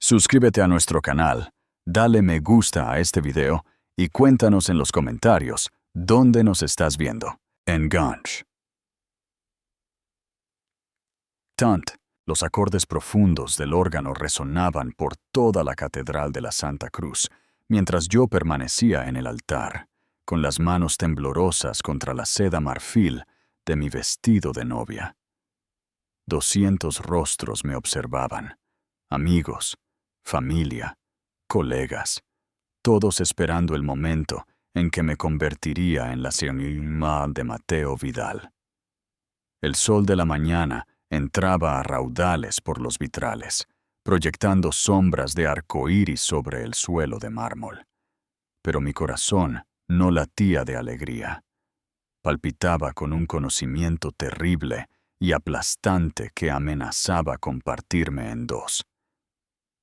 Suscríbete a nuestro canal, dale me gusta a este video y cuéntanos en los comentarios dónde nos estás viendo. En Ganj. Tant, los acordes profundos del órgano resonaban por toda la catedral de la Santa Cruz, mientras yo permanecía en el altar, con las manos temblorosas contra la seda marfil de mi vestido de novia. 200 rostros me observaban, amigos, familia, colegas, todos esperando el momento en que me convertiría en la señorita de Mateo Vidal. El sol de la mañana entraba a raudales por los vitrales, proyectando sombras de arcoíris sobre el suelo de mármol. Pero mi corazón no latía de alegría. Palpitaba con un conocimiento terrible y aplastante que amenazaba con partirme en dos.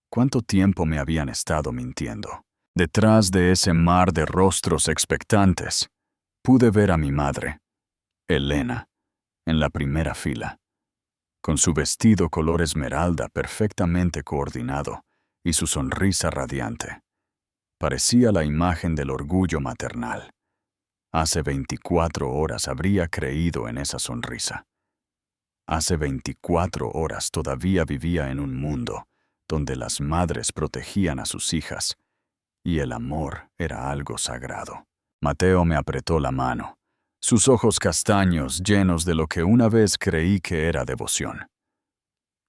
¿Cuánto tiempo me habían estado mintiendo? Detrás de ese mar de rostros expectantes, pude ver a mi madre, Elena, en la primera fila, con su vestido color esmeralda perfectamente coordinado y su sonrisa radiante. Parecía la imagen del orgullo maternal. Hace 24 horas habría creído en esa sonrisa. Hace 24 horas todavía vivía en un mundo donde las madres protegían a sus hijas y el amor era algo sagrado. Mateo me apretó la mano, sus ojos castaños llenos de lo que una vez creí que era devoción.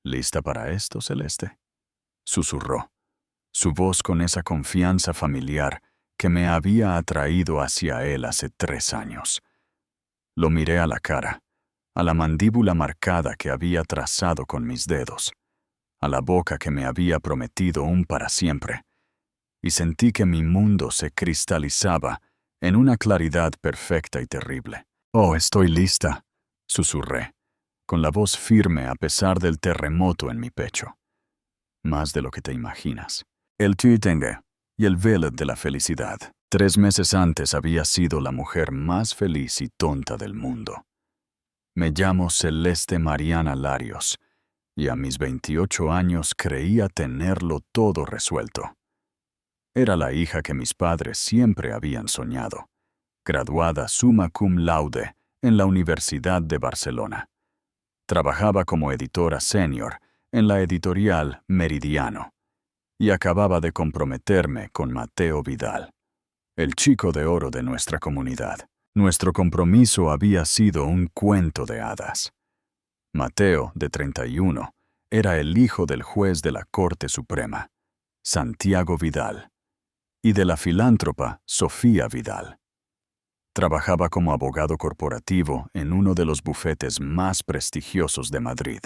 ¿Lista para esto, Celeste?, susurró, su voz con esa confianza familiar que me había atraído hacia él hace 3 años. Lo miré a la cara, a la mandíbula marcada que había trazado con mis dedos, a la boca que me había prometido un para siempre, y sentí que mi mundo se cristalizaba en una claridad perfecta y terrible. «Oh, estoy lista», susurré, con la voz firme a pesar del terremoto en mi pecho. Más de lo que te imaginas. El Tütenge y el Veled de la felicidad. 3 meses antes había sido la mujer más feliz y tonta del mundo. Me llamo Celeste Mariana Larios, y a mis 28 años creía tenerlo todo resuelto. Era la hija que mis padres siempre habían soñado, graduada summa cum laude en la Universidad de Barcelona. Trabajaba como editora senior en la editorial Meridiano y acababa de comprometerme con Mateo Vidal, el chico de oro de nuestra comunidad. Nuestro compromiso había sido un cuento de hadas. Mateo, de 31, era el hijo del juez de la Corte Suprema, Santiago Vidal, y de la filántropa Sofía Vidal. Trabajaba como abogado corporativo en uno de los bufetes más prestigiosos de Madrid.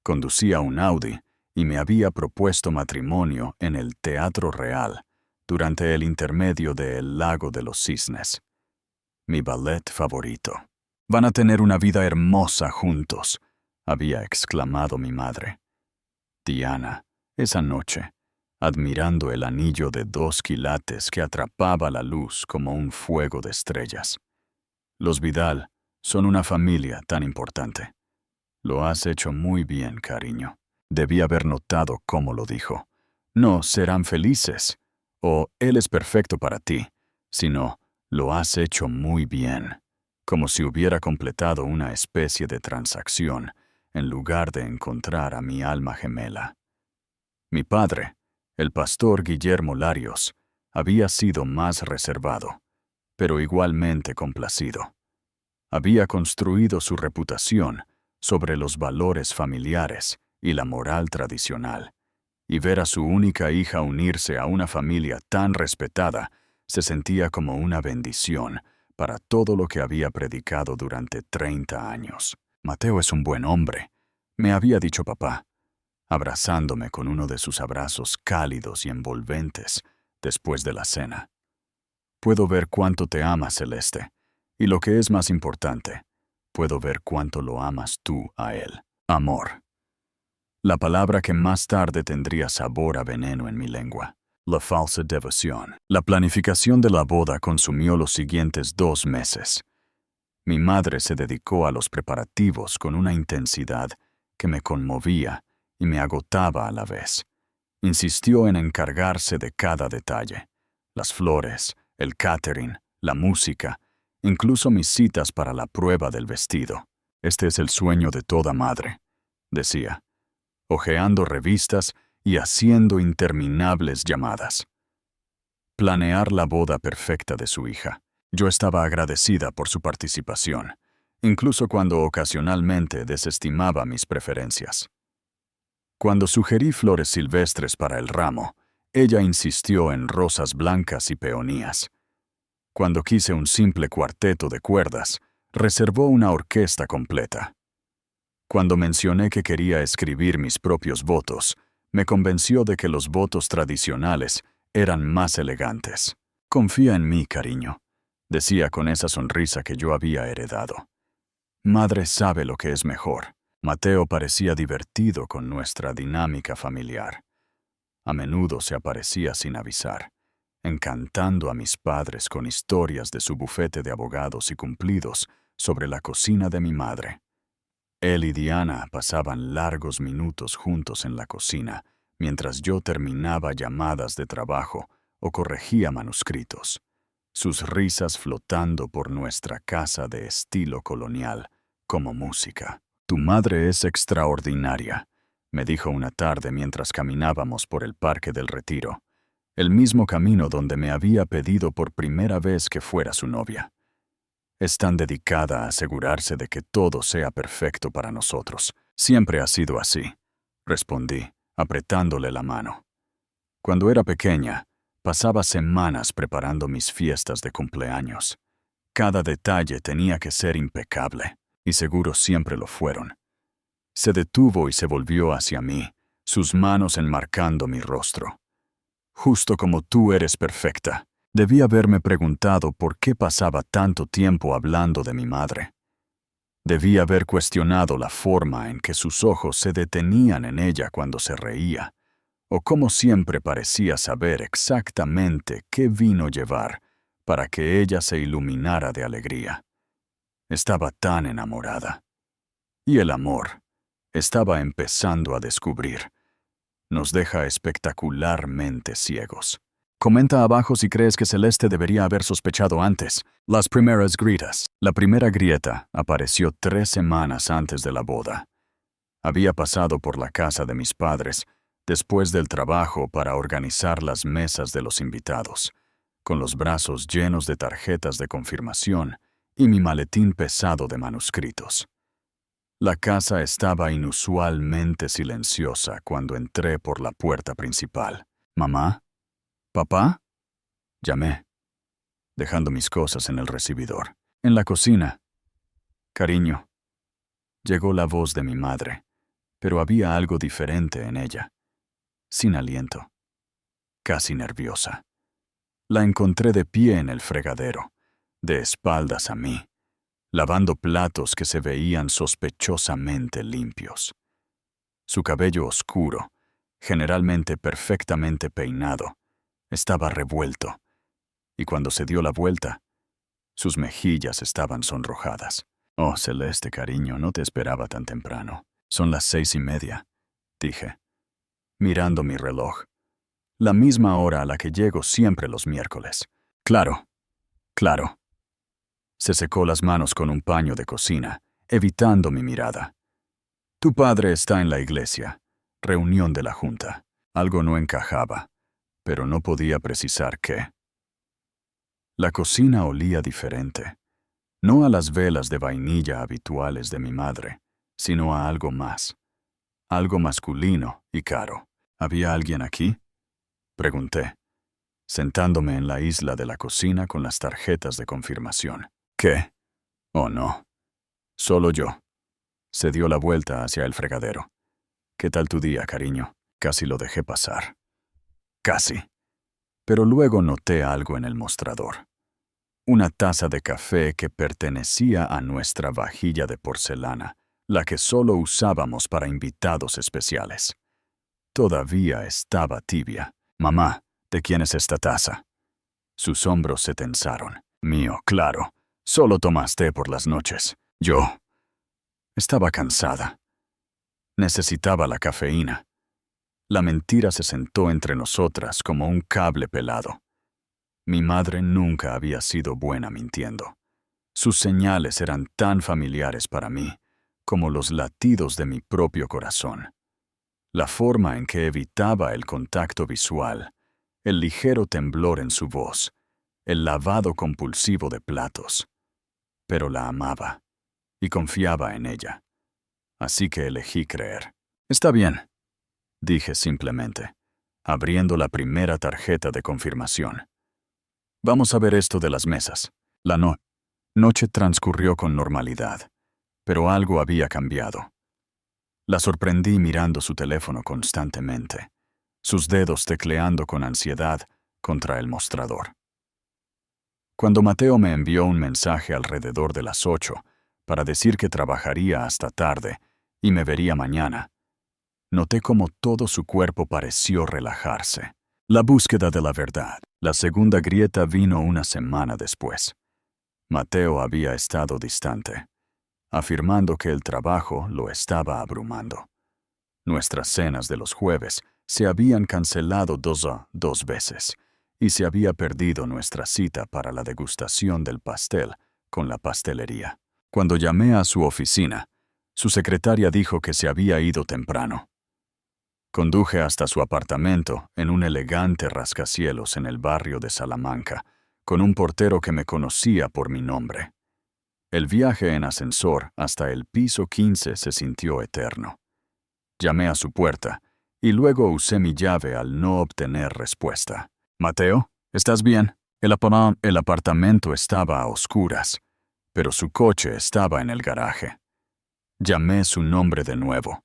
Conducía un Audi y me había propuesto matrimonio en el Teatro Real durante el intermedio de El Lago de los Cisnes. Mi ballet favorito. «Van a tener una vida hermosa juntos», había exclamado mi madre. Diana, esa noche, admirando el anillo de 2 quilates que atrapaba la luz como un fuego de estrellas. «Los Vidal son una familia tan importante». «Lo has hecho muy bien, cariño». Debí haber notado cómo lo dijo. No «serán felices» o «él es perfecto para ti», sino «lo has hecho muy bien», como si hubiera completado una especie de transacción en lugar de encontrar a mi alma gemela. Mi padre, el pastor Guillermo Larios, había sido más reservado, pero igualmente complacido. Había construido su reputación sobre los valores familiares y la moral tradicional, y ver a su única hija unirse a una familia tan respetada se sentía como una bendición para todo lo que había predicado durante 30 años. «Mateo es un buen hombre», me había dicho papá, abrazándome con uno de sus abrazos cálidos y envolventes después de la cena. «Puedo ver cuánto te amas, Celeste, y lo que es más importante, puedo ver cuánto lo amas tú a él». Amor. La palabra que más tarde tendría sabor a veneno en mi lengua. La falsa devoción. La planificación de la boda consumió los siguientes 2 meses. Mi madre se dedicó a los preparativos con una intensidad que me conmovía y me agotaba a la vez. Insistió en encargarse de cada detalle: las flores, el catering, la música, incluso mis citas para la prueba del vestido. Este es el sueño de toda madre, decía, hojeando revistas y haciendo interminables llamadas. Planear la boda perfecta de su hija. Yo estaba agradecida por su participación, incluso cuando ocasionalmente desestimaba mis preferencias. Cuando sugerí flores silvestres para el ramo, ella insistió en rosas blancas y peonías. Cuando quise un simple cuarteto de cuerdas, reservó una orquesta completa. Cuando mencioné que quería escribir mis propios votos, me convenció de que los votos tradicionales eran más elegantes. «Confía en mí, cariño», decía con esa sonrisa que yo había heredado. «Madre sabe lo que es mejor». Mateo parecía divertido con nuestra dinámica familiar. A menudo se aparecía sin avisar, encantando a mis padres con historias de su bufete de abogados y cumplidos sobre la cocina de mi madre. Él y Diana pasaban largos minutos juntos en la cocina, mientras yo terminaba llamadas de trabajo o corregía manuscritos, sus risas flotando por nuestra casa de estilo colonial, como música. «Tu madre es extraordinaria», me dijo una tarde mientras caminábamos por el Parque del Retiro, el mismo camino donde me había pedido por primera vez que fuera su novia. «Es tan dedicada a asegurarse de que todo sea perfecto para nosotros. Siempre ha sido así», respondí, apretándole la mano. Cuando era pequeña, pasaba semanas preparando mis fiestas de cumpleaños. Cada detalle tenía que ser impecable, y seguro siempre lo fueron. Se detuvo y se volvió hacia mí, sus manos enmarcando mi rostro. «Justo como tú eres perfecta». Debí haberme preguntado por qué pasaba tanto tiempo hablando de mi madre. Debí haber cuestionado la forma en que sus ojos se detenían en ella cuando se reía, o cómo siempre parecía saber exactamente qué vino llevar para que ella se iluminara de alegría. Estaba tan enamorada. Y el amor, estaba empezando a descubrir, nos deja espectacularmente ciegos. Comenta abajo si crees que Celeste debería haber sospechado antes. Las primeras grietas. La primera grieta apareció 3 semanas antes de la boda. Había pasado por la casa de mis padres, después del trabajo, para organizar las mesas de los invitados, con los brazos llenos de tarjetas de confirmación y mi maletín pesado de manuscritos. La casa estaba inusualmente silenciosa cuando entré por la puerta principal. «¿Mamá? ¿Papá?», llamé, dejando mis cosas en el recibidor. «En la cocina». «Cariño». Llegó la voz de mi madre, pero había algo diferente en ella. Sin aliento, casi nerviosa. La encontré de pie en el fregadero, de espaldas a mí, lavando platos que se veían sospechosamente limpios. Su cabello oscuro, generalmente perfectamente peinado, estaba revuelto, y cuando se dio la vuelta, sus mejillas estaban sonrojadas. «Oh, Celeste, cariño, no te esperaba tan temprano. Son las 6:30», dije, mirando mi reloj. «La misma hora a la que llego siempre los miércoles». «Claro, claro». Se secó las manos con un paño de cocina, evitando mi mirada. «Tu padre está en la iglesia. Reunión de la junta». Algo no encajaba, pero no podía precisar qué. La cocina olía diferente, no a las velas de vainilla habituales de mi madre, sino a algo más, algo masculino y caro. «¿Había alguien aquí?», pregunté, sentándome en la isla de la cocina con las tarjetas de confirmación. «¿Qué? Oh, no. Solo yo». Se dio la vuelta hacia el fregadero. «¿Qué tal tu día, cariño?». Casi lo dejé pasar. Casi. Pero luego noté algo en el mostrador. Una taza de café que pertenecía a nuestra vajilla de porcelana, la que solo usábamos para invitados especiales. Todavía estaba tibia. «Mamá, ¿de quién es esta taza?». Sus hombros se tensaron. «Mío, claro. Solo tomas té por las noches». Yo estaba cansada. Necesitaba la cafeína. La mentira se sentó entre nosotras como un cable pelado. Mi madre nunca había sido buena mintiendo. Sus señales eran tan familiares para mí como los latidos de mi propio corazón. La forma en que evitaba el contacto visual, el ligero temblor en su voz, el lavado compulsivo de platos. Pero la amaba y confiaba en ella. Así que elegí creer. Está bien, dije simplemente, abriendo la primera tarjeta de confirmación. Vamos a ver esto de las mesas. La noche transcurrió con normalidad, pero algo había cambiado. La sorprendí mirando su teléfono constantemente, sus dedos tecleando con ansiedad contra el mostrador. Cuando Mateo me envió un mensaje alrededor de las 8 para decir que trabajaría hasta tarde y me vería mañana, noté cómo todo su cuerpo pareció relajarse. La búsqueda de la verdad. La segunda grieta vino una semana después. Mateo había estado distante, afirmando que el trabajo lo estaba abrumando. Nuestras cenas de los jueves se habían cancelado dos veces, y se había perdido nuestra cita para la degustación del pastel con la pastelería. Cuando llamé a su oficina, su secretaria dijo que se había ido temprano. Conduje hasta su apartamento en un elegante rascacielos en el barrio de Salamanca, con un portero que me conocía por mi nombre. El viaje en ascensor hasta el piso 15 se sintió eterno. Llamé a su puerta y luego usé mi llave al no obtener respuesta. «Mateo, ¿estás bien?» El apartamento estaba a oscuras, pero su coche estaba en el garaje. Llamé su nombre de nuevo,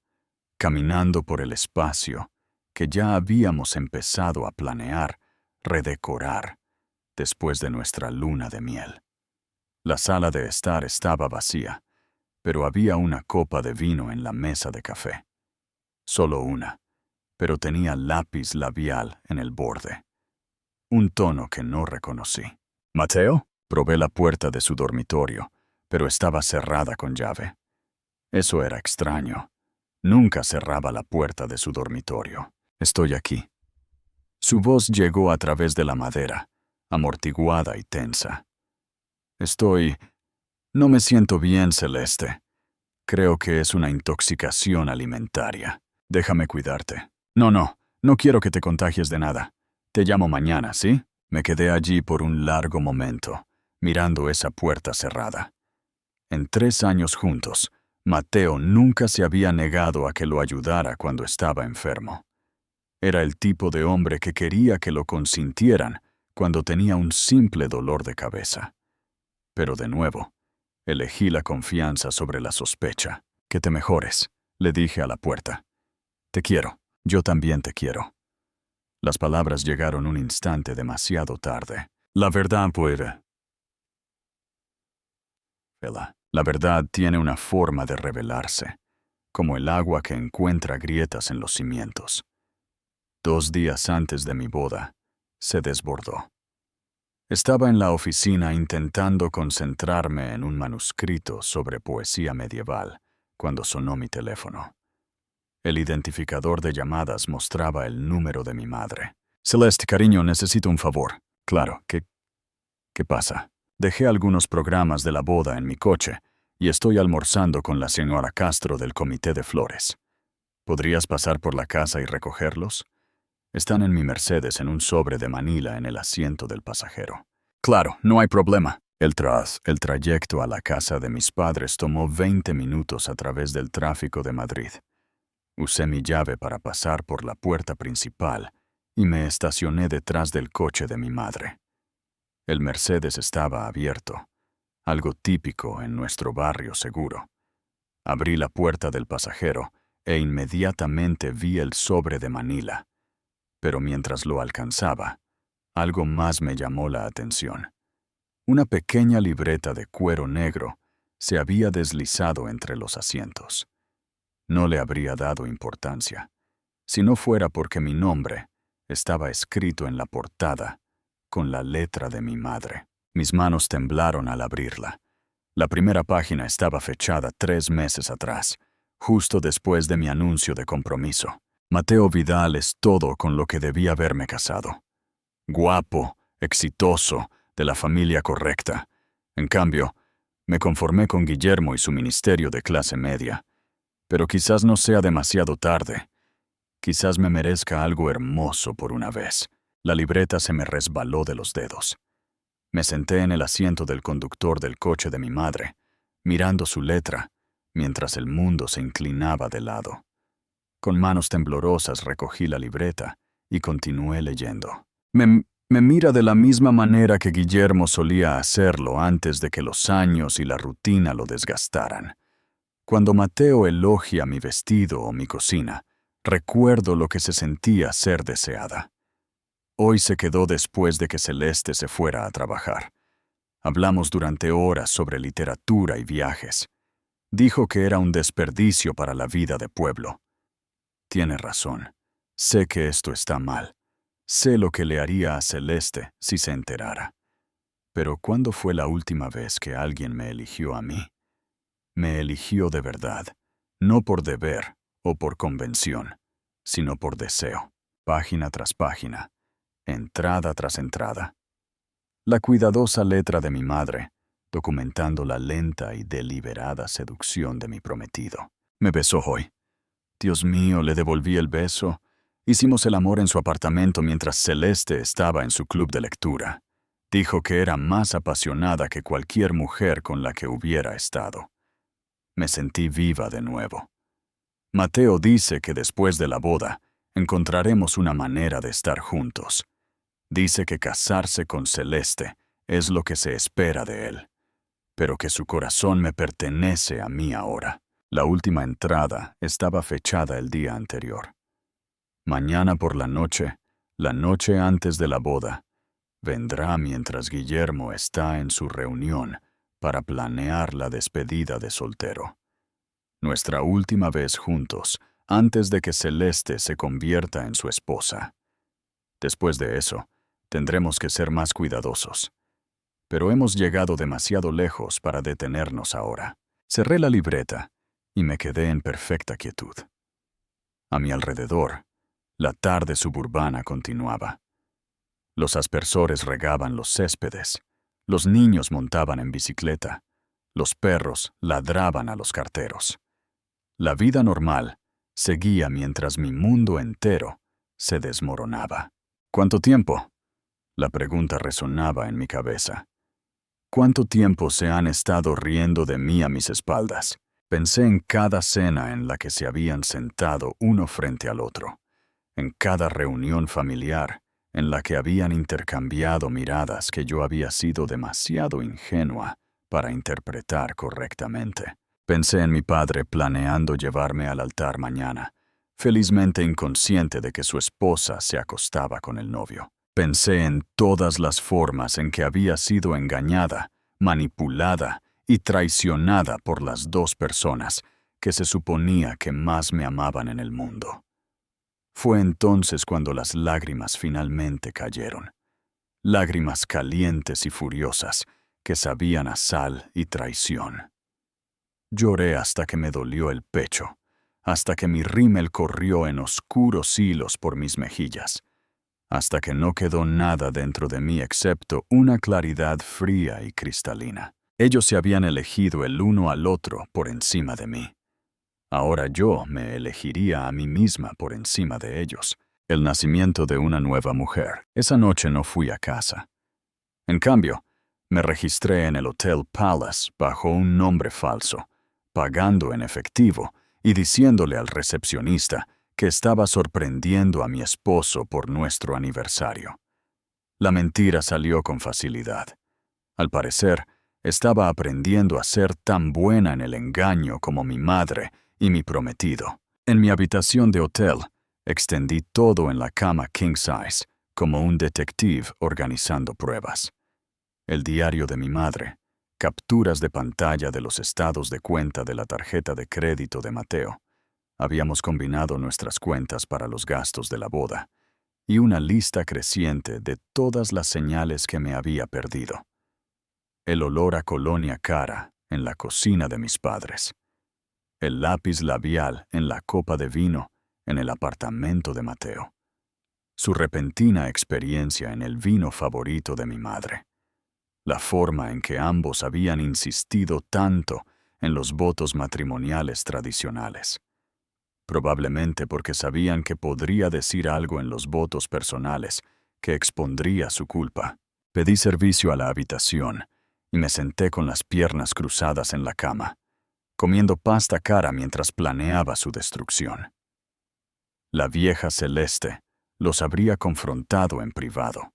caminando por el espacio que ya habíamos empezado a planear, redecorar, después de nuestra luna de miel. La sala de estar estaba vacía, pero había una copa de vino en la mesa de café. Solo una, pero tenía lápiz labial en el borde. Un tono que no reconocí. «¿Mateo?» Probé la puerta de su dormitorio, pero estaba cerrada con llave. Eso era extraño. Nunca cerraba la puerta de su dormitorio. «Estoy aquí». Su voz llegó a través de la madera, amortiguada y tensa. No me siento bien, Celeste. Creo que es una intoxicación alimentaria. Déjame cuidarte. No quiero que te contagies de nada. Te llamo mañana, ¿sí? Me quedé allí por un largo momento, mirando esa puerta cerrada. En 3 años juntos, Mateo nunca se había negado a que lo ayudara cuando estaba enfermo. Era el tipo de hombre que quería que lo consintieran cuando tenía un simple dolor de cabeza. Pero de nuevo, elegí la confianza sobre la sospecha. «Que te mejores», le dije a la puerta. «Te quiero. Yo también te quiero». Las palabras llegaron un instante demasiado tarde. La verdad La verdad tiene una forma de revelarse, como el agua que encuentra grietas en los cimientos. 2 días antes de mi boda, se desbordó. Estaba en la oficina intentando concentrarme en un manuscrito sobre poesía medieval cuando sonó mi teléfono. El identificador de llamadas mostraba el número de mi madre. «Celeste, cariño, necesito un favor». «Claro, ¿qué pasa?» «Dejé algunos programas de la boda en mi coche y estoy almorzando con la señora Castro del Comité de Flores. ¿Podrías pasar por la casa y recogerlos? Están en mi Mercedes en un sobre de Manila en el asiento del pasajero». «Claro, no hay problema». El trayecto a la casa de mis padres tomó 20 minutos a través del tráfico de Madrid. Usé mi llave para pasar por la puerta principal y me estacioné detrás del coche de mi madre. El Mercedes estaba abierto, algo típico en nuestro barrio seguro. Abrí la puerta del pasajero e inmediatamente vi el sobre de Manila. Pero mientras lo alcanzaba, algo más me llamó la atención. Una pequeña libreta de cuero negro se había deslizado entre los asientos. No le habría dado importancia, si no fuera porque mi nombre estaba escrito en la portada con la letra de mi madre. Mis manos temblaron al abrirla. La primera página estaba fechada 3 meses atrás, justo después de mi anuncio de compromiso. Mateo Vidal es todo con lo que debía haberme casado. Guapo, exitoso, de la familia correcta. En cambio, me conformé con Guillermo y su ministerio de clase media. Pero quizás no sea demasiado tarde. Quizás me merezca algo hermoso por una vez. La libreta se me resbaló de los dedos. Me senté en el asiento del conductor del coche de mi madre, mirando su letra, mientras el mundo se inclinaba de lado. Con manos temblorosas recogí la libreta y continué leyendo. Me mira de la misma manera que Guillermo solía hacerlo antes de que los años y la rutina lo desgastaran. Cuando Mateo elogia mi vestido o mi cocina, recuerdo lo que se sentía ser deseada. Hoy se quedó después de que Celeste se fuera a trabajar. Hablamos durante horas sobre literatura y viajes. Dijo que era un desperdicio para la vida de pueblo. Tiene razón. Sé que esto está mal. Sé lo que le haría a Celeste si se enterara. Pero ¿cuándo fue la última vez que alguien me eligió a mí? Me eligió de verdad, no por deber o por convención, sino por deseo, página tras página, entrada tras entrada. La cuidadosa letra de mi madre, documentando la lenta y deliberada seducción de mi prometido. Me besó hoy. Dios mío, le devolví el beso. Hicimos el amor en su apartamento mientras Celeste estaba en su club de lectura. Dijo que era más apasionada que cualquier mujer con la que hubiera estado. Me sentí viva de nuevo. Mateo dice que después de la boda encontraremos una manera de estar juntos. Dice que casarse con Celeste es lo que se espera de él, pero que su corazón me pertenece a mí ahora. La última entrada estaba fechada el día anterior. Mañana por la noche antes de la boda, vendrá mientras Guillermo está en su reunión para planear la despedida de soltero. Nuestra última vez juntos, antes de que Celeste se convierta en su esposa. Después de eso, tendremos que ser más cuidadosos. Pero hemos llegado demasiado lejos para detenernos ahora. Cerré la libreta y me quedé en perfecta quietud. A mi alrededor, la tarde suburbana continuaba. Los aspersores regaban los céspedes, los niños montaban en bicicleta, los perros ladraban a los carteros. La vida normal seguía mientras mi mundo entero se desmoronaba. ¿Cuánto tiempo? La pregunta resonaba en mi cabeza. ¿Cuánto tiempo se han estado riendo de mí a mis espaldas? Pensé en cada cena en la que se habían sentado uno frente al otro, en cada reunión familiar en la que habían intercambiado miradas que yo había sido demasiado ingenua para interpretar correctamente. Pensé en mi padre planeando llevarme al altar mañana, felizmente inconsciente de que su esposa se acostaba con el novio. Pensé en todas las formas en que había sido engañada, manipulada y traicionada por las dos personas que se suponía que más me amaban en el mundo. Fue entonces cuando las lágrimas finalmente cayeron. Lágrimas calientes y furiosas que sabían a sal y traición. Lloré hasta que me dolió el pecho, hasta que mi rímel corrió en oscuros hilos por mis mejillas, hasta que no quedó nada dentro de mí excepto una claridad fría y cristalina. Ellos se habían elegido el uno al otro por encima de mí. Ahora yo me elegiría a mí misma por encima de ellos. El nacimiento de una nueva mujer. Esa noche no fui a casa. En cambio, me registré en el Hotel Palace bajo un nombre falso, pagando en efectivo y diciéndole al recepcionista que estaba sorprendiendo a mi esposo por nuestro aniversario. La mentira salió con facilidad. Al parecer, estaba aprendiendo a ser tan buena en el engaño como mi madre y mi prometido. En mi habitación de hotel, extendí todo en la cama king size, como un detective organizando pruebas. El diario de mi madre, capturas de pantalla de los estados de cuenta de la tarjeta de crédito de Mateo. Habíamos combinado nuestras cuentas para los gastos de la boda, y una lista creciente de todas las señales que me había perdido. El olor a colonia cara en la cocina de mis padres. El lápiz labial en la copa de vino en el apartamento de Mateo. Su repentina experiencia en el vino favorito de mi madre. La forma en que ambos habían insistido tanto en los votos matrimoniales tradicionales. Probablemente porque sabían que podría decir algo en los votos personales que expondría su culpa. Pedí servicio a la habitación y me senté con las piernas cruzadas en la cama, comiendo pasta cara mientras planeaba su destrucción. La vieja Celeste los habría confrontado en privado.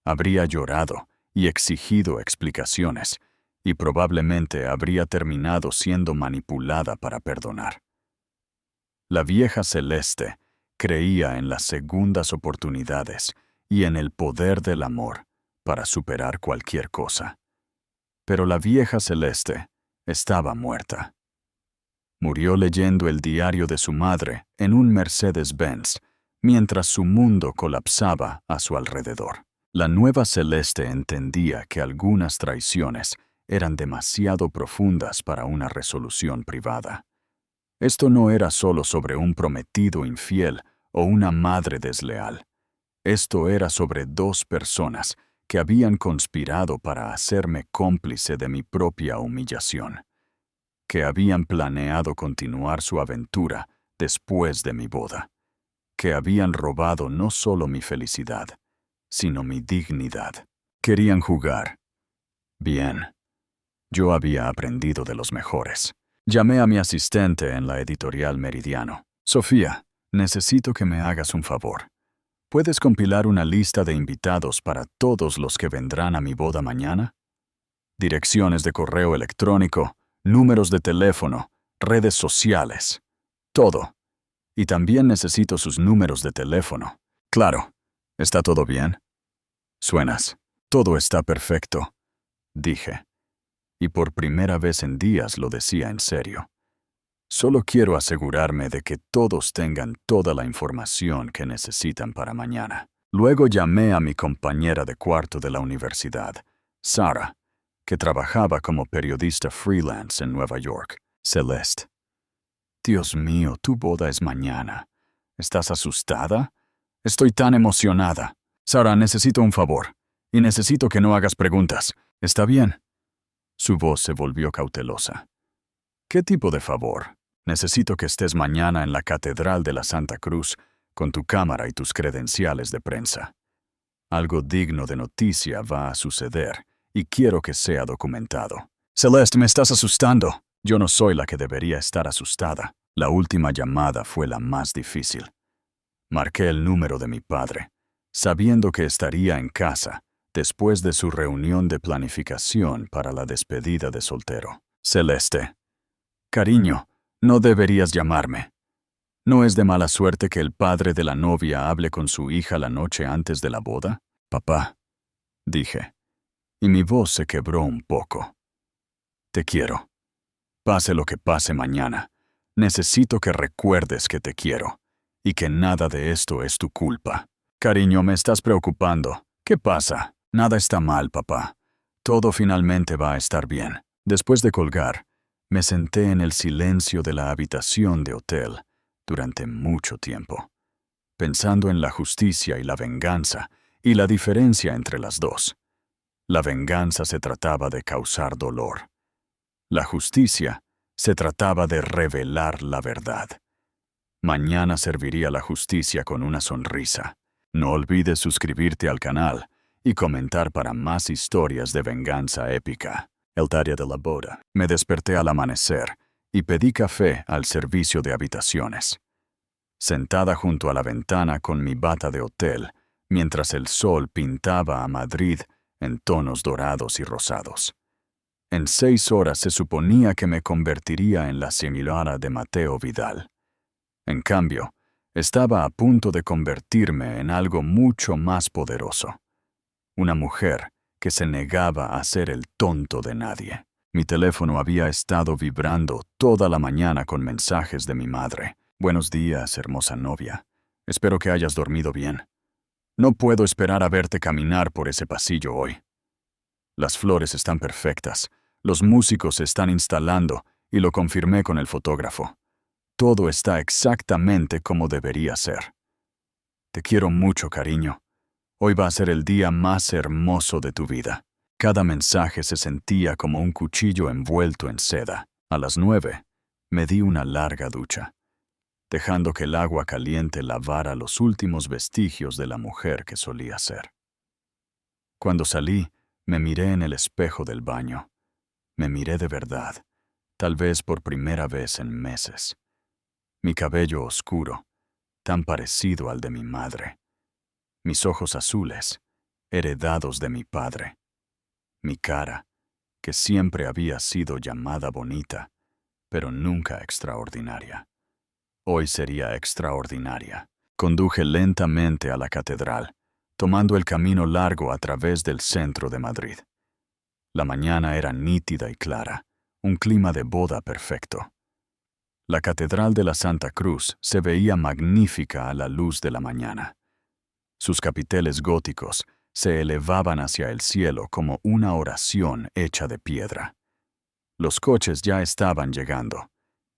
Habría llorado y exigido explicaciones, y probablemente habría terminado siendo manipulada para perdonar. La vieja Celeste creía en las segundas oportunidades y en el poder del amor para superar cualquier cosa. Pero la vieja Celeste estaba muerta. Murió leyendo el diario de su madre en un Mercedes-Benz, mientras su mundo colapsaba a su alrededor. La nueva Celeste entendía que algunas traiciones eran demasiado profundas para una resolución privada. Esto no era solo sobre un prometido infiel o una madre desleal. Esto era sobre dos personas que habían conspirado para hacerme cómplice de mi propia humillación, que habían planeado continuar su aventura después de mi boda, que habían robado no solo mi felicidad, sino mi dignidad. Querían jugar. Bien. Yo había aprendido de los mejores. Llamé a mi asistente en la editorial Meridiano. Sofía, necesito que me hagas un favor. ¿Puedes compilar una lista de invitados para todos los que vendrán a mi boda mañana? Direcciones de correo electrónico, números de teléfono, redes sociales. Todo. Y también necesito sus números de teléfono. Claro. ¿Está todo bien? Suenas. Todo está perfecto, dije. Y por primera vez en días lo decía en serio. Solo quiero asegurarme de que todos tengan toda la información que necesitan para mañana. Luego llamé a mi compañera de cuarto de la universidad, Sara, que trabajaba como periodista freelance en Nueva York. Celeste. Dios mío, tu boda es mañana. ¿Estás asustada? Estoy tan emocionada. Sara, necesito un favor. Y necesito que no hagas preguntas. ¿Está bien? Su voz se volvió cautelosa. ¿Qué tipo de favor? Necesito que estés mañana en la Catedral de la Santa Cruz con tu cámara y tus credenciales de prensa. Algo digno de noticia va a suceder y quiero que sea documentado. Celeste, me estás asustando. Yo no soy la que debería estar asustada. La última llamada fue la más difícil. Marqué el número de mi padre, sabiendo que estaría en casa después de su reunión de planificación para la despedida de soltero. Celeste. Cariño, no deberías llamarme. ¿No es de mala suerte que el padre de la novia hable con su hija la noche antes de la boda? Papá, dije, y mi voz se quebró un poco. Te quiero. Pase lo que pase mañana, necesito que recuerdes que te quiero, y que nada de esto es tu culpa. Cariño, me estás preocupando. ¿Qué pasa? Nada está mal, papá. Todo finalmente va a estar bien. Después de colgar, me senté en el silencio de la habitación de hotel durante mucho tiempo, pensando en la justicia y la venganza y la diferencia entre las dos. La venganza se trataba de causar dolor. La justicia se trataba de revelar la verdad. Mañana serviría la justicia con una sonrisa. No olvides suscribirte al canal y comentar para más historias de venganza épica. El día de la boda. Me desperté al amanecer y pedí café al servicio de habitaciones. Sentada junto a la ventana con mi bata de hotel, mientras el sol pintaba a Madrid en tonos dorados y rosados. En 6 horas se suponía que me convertiría en la señora de Mateo Vidal. En cambio, estaba a punto de convertirme en algo mucho más poderoso. Una mujer que se negaba a ser el tonto de nadie. Mi teléfono había estado vibrando toda la mañana con mensajes de mi madre. Buenos días, hermosa novia. Espero que hayas dormido bien. No puedo esperar a verte caminar por ese pasillo hoy. Las flores están perfectas, los músicos se están instalando y lo confirmé con el fotógrafo. Todo está exactamente como debería ser. Te quiero mucho, cariño. Hoy va a ser el día más hermoso de tu vida. Cada mensaje se sentía como un cuchillo envuelto en seda. A las 9, me di una larga ducha, dejando que el agua caliente lavara los últimos vestigios de la mujer que solía ser. Cuando salí, me miré en el espejo del baño. Me miré de verdad, tal vez por primera vez en meses. Mi cabello oscuro, tan parecido al de mi madre. Mis ojos azules, heredados de mi padre. Mi cara, que siempre había sido llamada bonita, pero nunca extraordinaria. Hoy sería extraordinaria. Conduje lentamente a la catedral, tomando el camino largo a través del centro de Madrid. La mañana era nítida y clara, un clima de boda perfecto. La Catedral de la Santa Cruz se veía magnífica a la luz de la mañana. Sus capiteles góticos se elevaban hacia el cielo como una oración hecha de piedra. Los coches ya estaban llegando,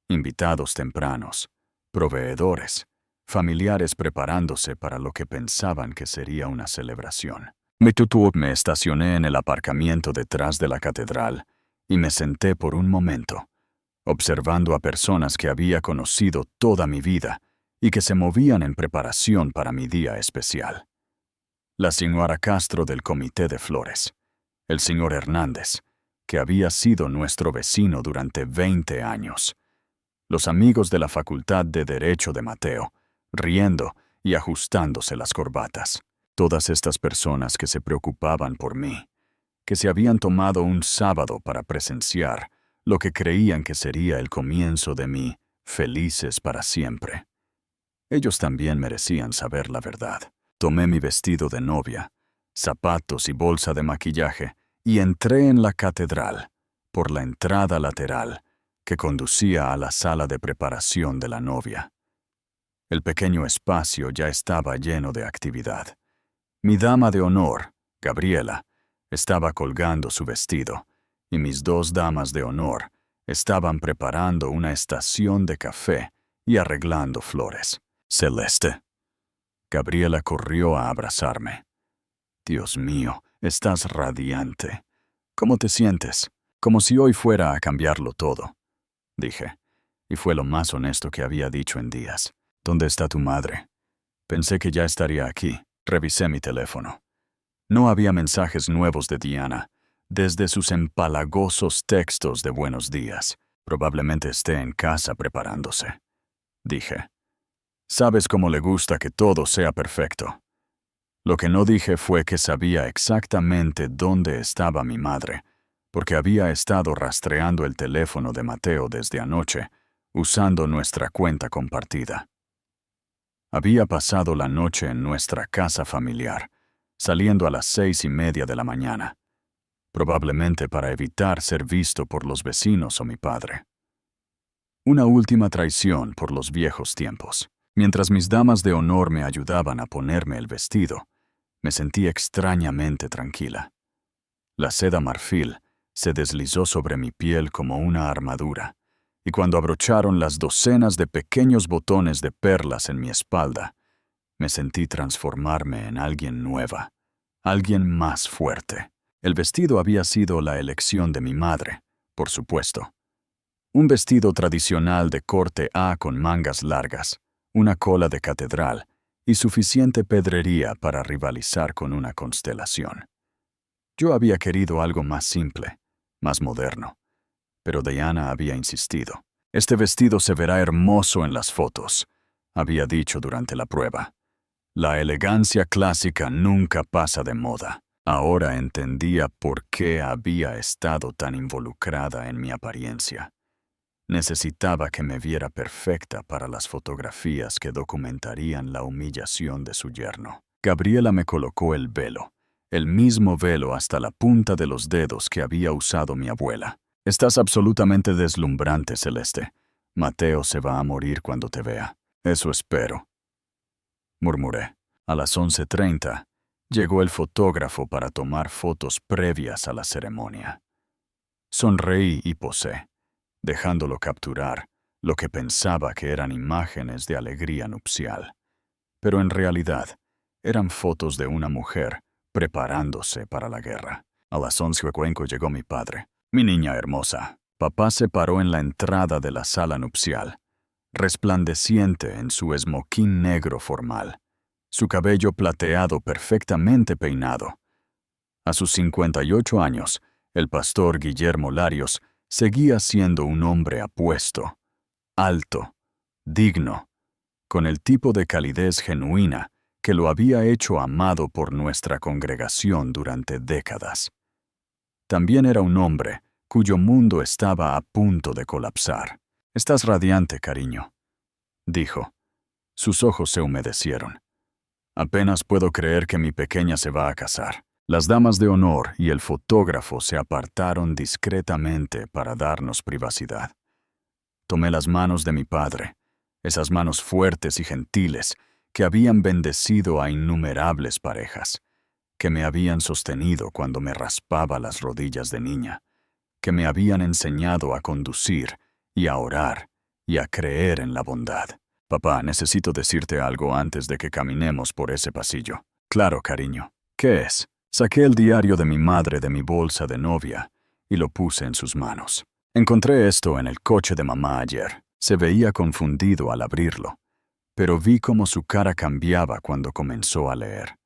invitados tempranos, proveedores, familiares preparándose para lo que pensaban que sería una celebración. Me estacioné en el aparcamiento detrás de la catedral y me senté por un momento, observando a personas que había conocido toda mi vida y que se movían en preparación para mi día especial. La señora Castro del Comité de Flores, el señor Hernández, que había sido nuestro vecino durante 20 años, los amigos de la Facultad de Derecho de Mateo, riendo y ajustándose las corbatas. Todas estas personas que se preocupaban por mí, que se habían tomado un sábado para presenciar lo que creían que sería el comienzo de mi felices para siempre. Ellos también merecían saber la verdad. Tomé mi vestido de novia, zapatos y bolsa de maquillaje y entré en la catedral, por la entrada lateral que conducía a la sala de preparación de la novia. El pequeño espacio ya estaba lleno de actividad. Mi dama de honor, Gabriela, estaba colgando su vestido, y mis dos damas de honor estaban preparando una estación de café y arreglando flores. Celeste. Gabriela corrió a abrazarme. Dios mío, estás radiante. ¿Cómo te sientes? Como si hoy fuera a cambiarlo todo, dije, y fue lo más honesto que había dicho en días. ¿Dónde está tu madre? Pensé que ya estaría aquí. Revisé mi teléfono. No había mensajes nuevos de Diana, desde sus empalagosos textos de buenos días. Probablemente esté en casa preparándose, dije. Sabes cómo le gusta que todo sea perfecto. Lo que no dije fue que sabía exactamente dónde estaba mi madre, porque había estado rastreando el teléfono de Mateo desde anoche, usando nuestra cuenta compartida. Había pasado la noche en nuestra casa familiar, saliendo a las 6:30 de la mañana, probablemente para evitar ser visto por los vecinos o mi padre. Una última traición por los viejos tiempos. Mientras mis damas de honor me ayudaban a ponerme el vestido, me sentí extrañamente tranquila. La seda marfil se deslizó sobre mi piel como una armadura, y cuando abrocharon las docenas de pequeños botones de perlas en mi espalda, me sentí transformarme en alguien nueva, alguien más fuerte. El vestido había sido la elección de mi madre, por supuesto. Un vestido tradicional de corte A con mangas largas, una cola de catedral y suficiente pedrería para rivalizar con una constelación. Yo había querido algo más simple, más moderno, pero Diana había insistido. Este vestido se verá hermoso en las fotos, había dicho durante la prueba. La elegancia clásica nunca pasa de moda. Ahora entendía por qué había estado tan involucrada en mi apariencia. Necesitaba que me viera perfecta para las fotografías que documentarían la humillación de su yerno. Gabriela me colocó el velo, el mismo velo hasta la punta de los dedos que había usado mi abuela. Estás absolutamente deslumbrante, Celeste. Mateo se va a morir cuando te vea. Eso espero, murmuré. A las 11:30 llegó el fotógrafo para tomar fotos previas a la ceremonia. Sonreí y posé, dejándolo capturar, lo que pensaba que eran imágenes de alegría nupcial. Pero en realidad, eran fotos de una mujer preparándose para la guerra. A las 11:45 llegó mi padre. Mi niña hermosa. Papá se paró en la entrada de la sala nupcial, resplandeciente en su esmoquín negro formal, su cabello plateado perfectamente peinado. A sus 58 años, el pastor Guillermo Larios seguía siendo un hombre apuesto, alto, digno, con el tipo de calidez genuina que lo había hecho amado por nuestra congregación durante décadas. También era un hombre cuyo mundo estaba a punto de colapsar. «Estás radiante, cariño», dijo. Sus ojos se humedecieron. «Apenas puedo creer que mi pequeña se va a casar». Las damas de honor y el fotógrafo se apartaron discretamente para darnos privacidad. Tomé las manos de mi padre, esas manos fuertes y gentiles que habían bendecido a innumerables parejas, que me habían sostenido cuando me raspaba las rodillas de niña, que me habían enseñado a conducir y a orar y a creer en la bondad. «Papá, necesito decirte algo antes de que caminemos por ese pasillo». «Claro, cariño. ¿Qué es?» Saqué el diario de mi madre de mi bolsa de novia y lo puse en sus manos. «Encontré esto en el coche de mamá ayer». Se veía confundido al abrirlo, pero vi cómo su cara cambiaba cuando comenzó a leer.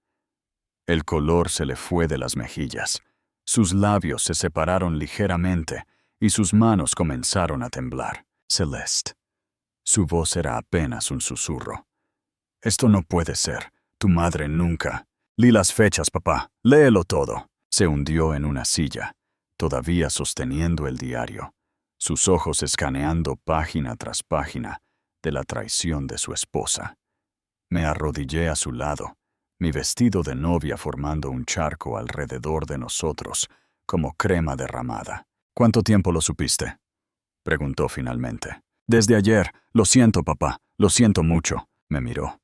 El color se le fue de las mejillas, sus labios se separaron ligeramente y sus manos comenzaron a temblar. «Celeste». Su voz era apenas un susurro. «Esto no puede ser. Tu madre nunca». «Lee las fechas, papá. Léelo todo». Se hundió en una silla, todavía sosteniendo el diario, sus ojos escaneando página tras página de la traición de su esposa. Me arrodillé a su lado, mi vestido de novia formando un charco alrededor de nosotros, como crema derramada. «¿Cuánto tiempo lo supiste?», preguntó finalmente. «Desde ayer. Lo siento, papá. Lo siento mucho». Me miró.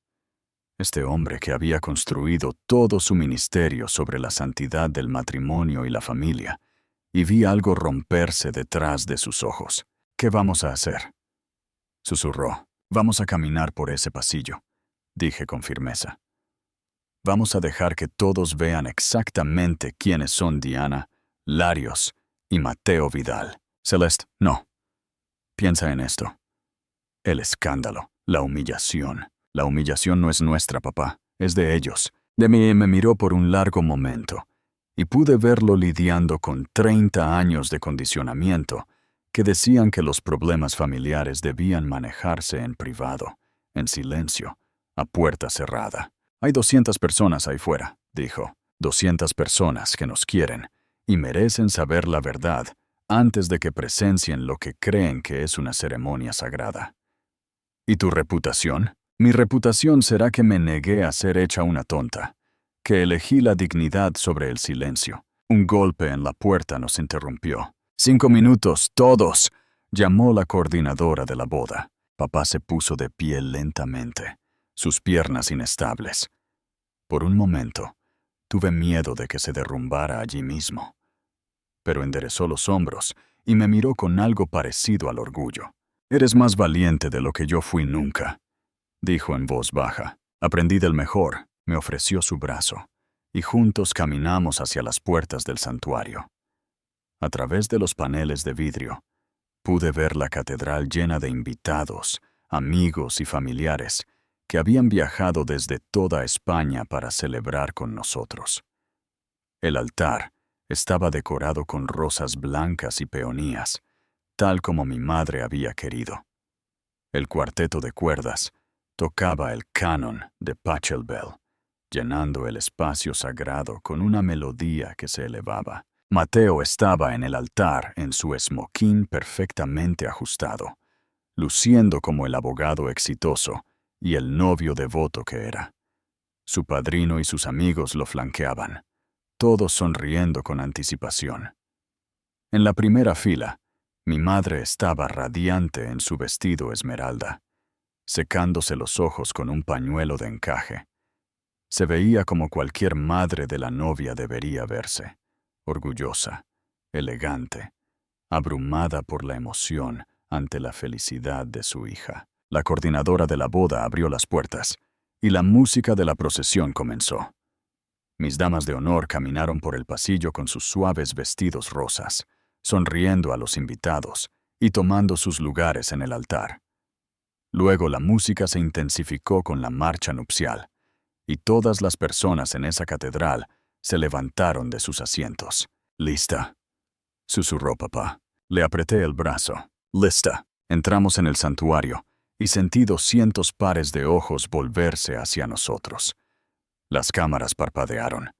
Este hombre que había construido todo su ministerio sobre la santidad del matrimonio y la familia, y vi algo romperse detrás de sus ojos. «¿Qué vamos a hacer?», susurró. «Vamos a caminar por ese pasillo», dije con firmeza. «Vamos a dejar que todos vean exactamente quiénes son Diana, Larios y Mateo Vidal». «Celeste, no. Piensa en esto. El escándalo, la humillación». «La humillación no es nuestra, papá, es de ellos». De mí me miró por un largo momento, y pude verlo lidiando con 30 años de condicionamiento que decían que los problemas familiares debían manejarse en privado, en silencio, a puerta cerrada. «Hay 200 personas ahí fuera», dijo. «200 personas que nos quieren y merecen saber la verdad antes de que presencien lo que creen que es una ceremonia sagrada». «¿Y tu reputación?». «Mi reputación será que me negué a ser hecha una tonta, que elegí la dignidad sobre el silencio». Un golpe en la puerta nos interrumpió. «5 minutos, todos», llamó la coordinadora de la boda. Papá se puso de pie lentamente, sus piernas inestables. Por un momento, tuve miedo de que se derrumbara allí mismo. Pero enderezó los hombros y me miró con algo parecido al orgullo. «Eres más valiente de lo que yo fui nunca», dijo en voz baja. «Aprendí del mejor», me ofreció su brazo, y juntos caminamos hacia las puertas del santuario. A través de los paneles de vidrio, pude ver la catedral llena de invitados, amigos y familiares que habían viajado desde toda España para celebrar con nosotros. El altar estaba decorado con rosas blancas y peonías, tal como mi madre había querido. El cuarteto de cuerdas tocaba el canon de Pachelbel, llenando el espacio sagrado con una melodía que se elevaba. Mateo estaba en el altar en su esmoquín perfectamente ajustado, luciendo como el abogado exitoso y el novio devoto que era. Su padrino y sus amigos lo flanqueaban, todos sonriendo con anticipación. En la primera fila, mi madre estaba radiante en su vestido esmeralda, secándose los ojos con un pañuelo de encaje. Se veía como cualquier madre de la novia debería verse, orgullosa, elegante, abrumada por la emoción ante la felicidad de su hija. La coordinadora de la boda abrió las puertas, y la música de la procesión comenzó. Mis damas de honor caminaron por el pasillo con sus suaves vestidos rosas, sonriendo a los invitados y tomando sus lugares en el altar. Luego la música se intensificó con la marcha nupcial, y todas las personas en esa catedral se levantaron de sus asientos. «¿Lista?», susurró papá. Le apreté el brazo. «Lista». Entramos en el santuario y sentí 200 pares de ojos volverse hacia nosotros. Las cámaras parpadearon.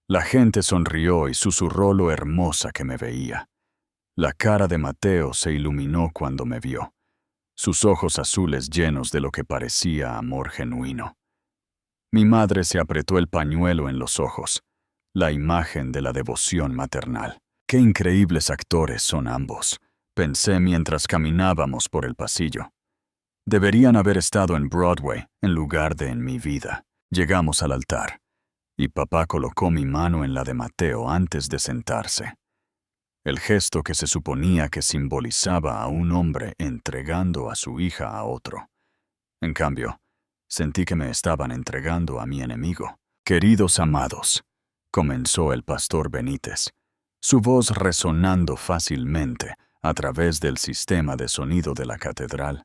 La gente sonrió y susurró lo hermosa que me veía. La cara de Mateo se iluminó cuando me vio, sus ojos azules llenos de lo que parecía amor genuino. Mi madre se apretó el pañuelo en los ojos, la imagen de la devoción maternal. «Qué increíbles actores son ambos», pensé mientras caminábamos por el pasillo. Deberían haber estado en Broadway en lugar de en mi vida. Llegamos al altar, y papá colocó mi mano en la de Mateo antes de sentarse. El gesto que se suponía que simbolizaba a un hombre entregando a su hija a otro. En cambio, sentí que me estaban entregando a mi enemigo. «Queridos amados», comenzó el pastor Benítez, su voz resonando fácilmente a través del sistema de sonido de la catedral.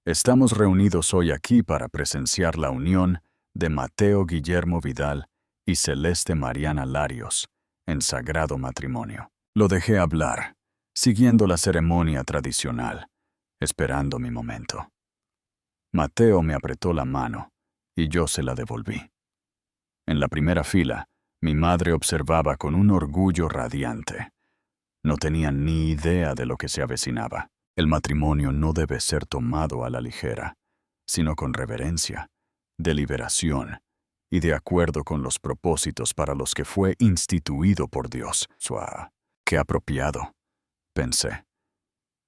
«Estamos reunidos hoy aquí para presenciar la unión de Mateo Guillermo Vidal y Celeste Mariana Larios en sagrado matrimonio». Lo dejé hablar, siguiendo la ceremonia tradicional, esperando mi momento. Mateo me apretó la mano y yo se la devolví. En la primera fila, mi madre observaba con un orgullo radiante. No tenía ni idea de lo que se avecinaba. El matrimonio no debe ser tomado a la ligera, sino con reverencia, deliberación y de acuerdo con los propósitos para los que fue instituido por Dios. «Qué apropiado», pensé.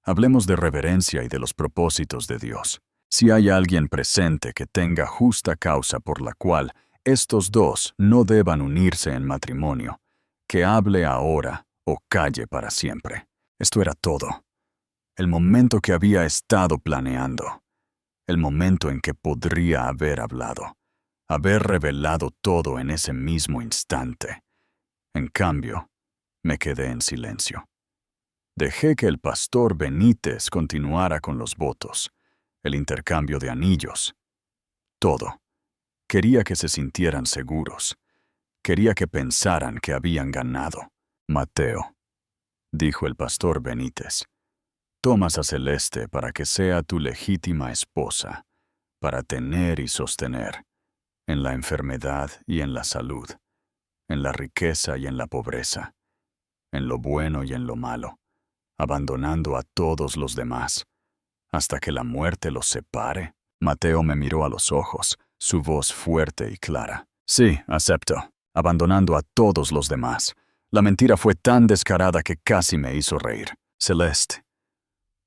Hablemos de reverencia y de los propósitos de Dios. Si hay alguien presente que tenga justa causa por la cual estos dos no deban unirse en matrimonio, que hable ahora o calle para siempre. Esto era todo. El momento que había estado planeando. El momento en que podría haber hablado. Haber revelado todo en ese mismo instante. En cambio, me quedé en silencio. Dejé que el pastor Benítez continuara con los votos, el intercambio de anillos. Todo. Quería que se sintieran seguros. Quería que pensaran que habían ganado. «Mateo», dijo el pastor Benítez, «tomas a Celeste para que sea tu legítima esposa, para tener y sostener, en la enfermedad y en la salud, en la riqueza y en la pobreza, en lo bueno y en lo malo, abandonando a todos los demás, hasta que la muerte los separe». Mateo me miró a los ojos, su voz fuerte y clara. «Sí, acepto, abandonando a todos los demás». La mentira fue tan descarada que casi me hizo reír. «Celeste,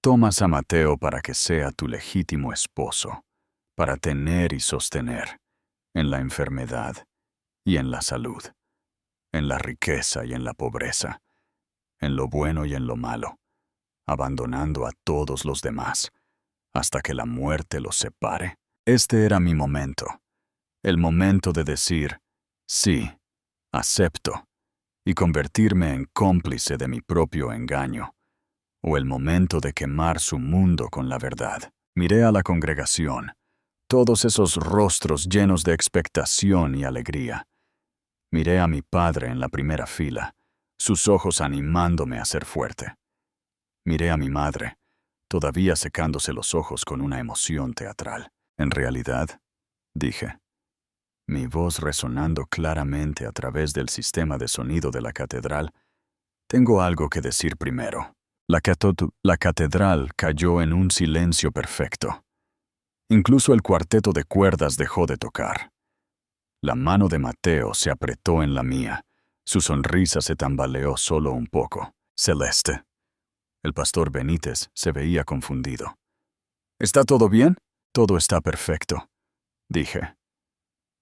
tomas a Mateo para que sea tu legítimo esposo, para tener y sostener, en la enfermedad y en la salud, en la riqueza y en la pobreza, en lo bueno y en lo malo, abandonando a todos los demás, hasta que la muerte los separe». Este era mi momento, el momento de decir, sí, acepto, y convertirme en cómplice de mi propio engaño, o el momento de quemar su mundo con la verdad. Miré a la congregación, todos esos rostros llenos de expectación y alegría. Miré a mi padre en la primera fila, sus ojos animándome a ser fuerte. Miré a mi madre, todavía secándose los ojos con una emoción teatral. «En realidad», dije, mi voz resonando claramente a través del sistema de sonido de la catedral, «tengo algo que decir primero». La catedral cayó en un silencio perfecto. Incluso el cuarteto de cuerdas dejó de tocar. La mano de Mateo se apretó en la mía. Su sonrisa se tambaleó solo un poco. «Celeste». El pastor Benítez se veía confundido. «¿Está todo bien?» «Todo está perfecto», dije,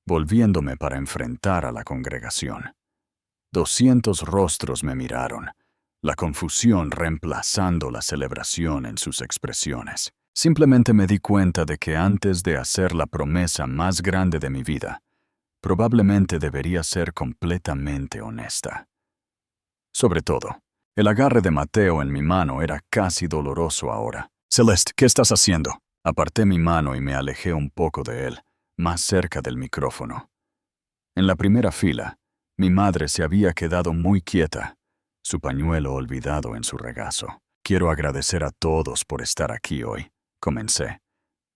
volviéndome para enfrentar a la congregación. 200 rostros me miraron, la confusión reemplazando la celebración en sus expresiones. Simplemente me di cuenta de que antes de hacer la promesa más grande de mi vida, probablemente debería ser completamente honesta. Sobre todo, el agarre de Mateo en mi mano era casi doloroso ahora. Celeste, ¿qué estás haciendo? Aparté mi mano y me alejé un poco de él, más cerca del micrófono. En la primera fila, mi madre se había quedado muy quieta, su pañuelo olvidado en su regazo. Quiero agradecer a todos por estar aquí hoy, comencé,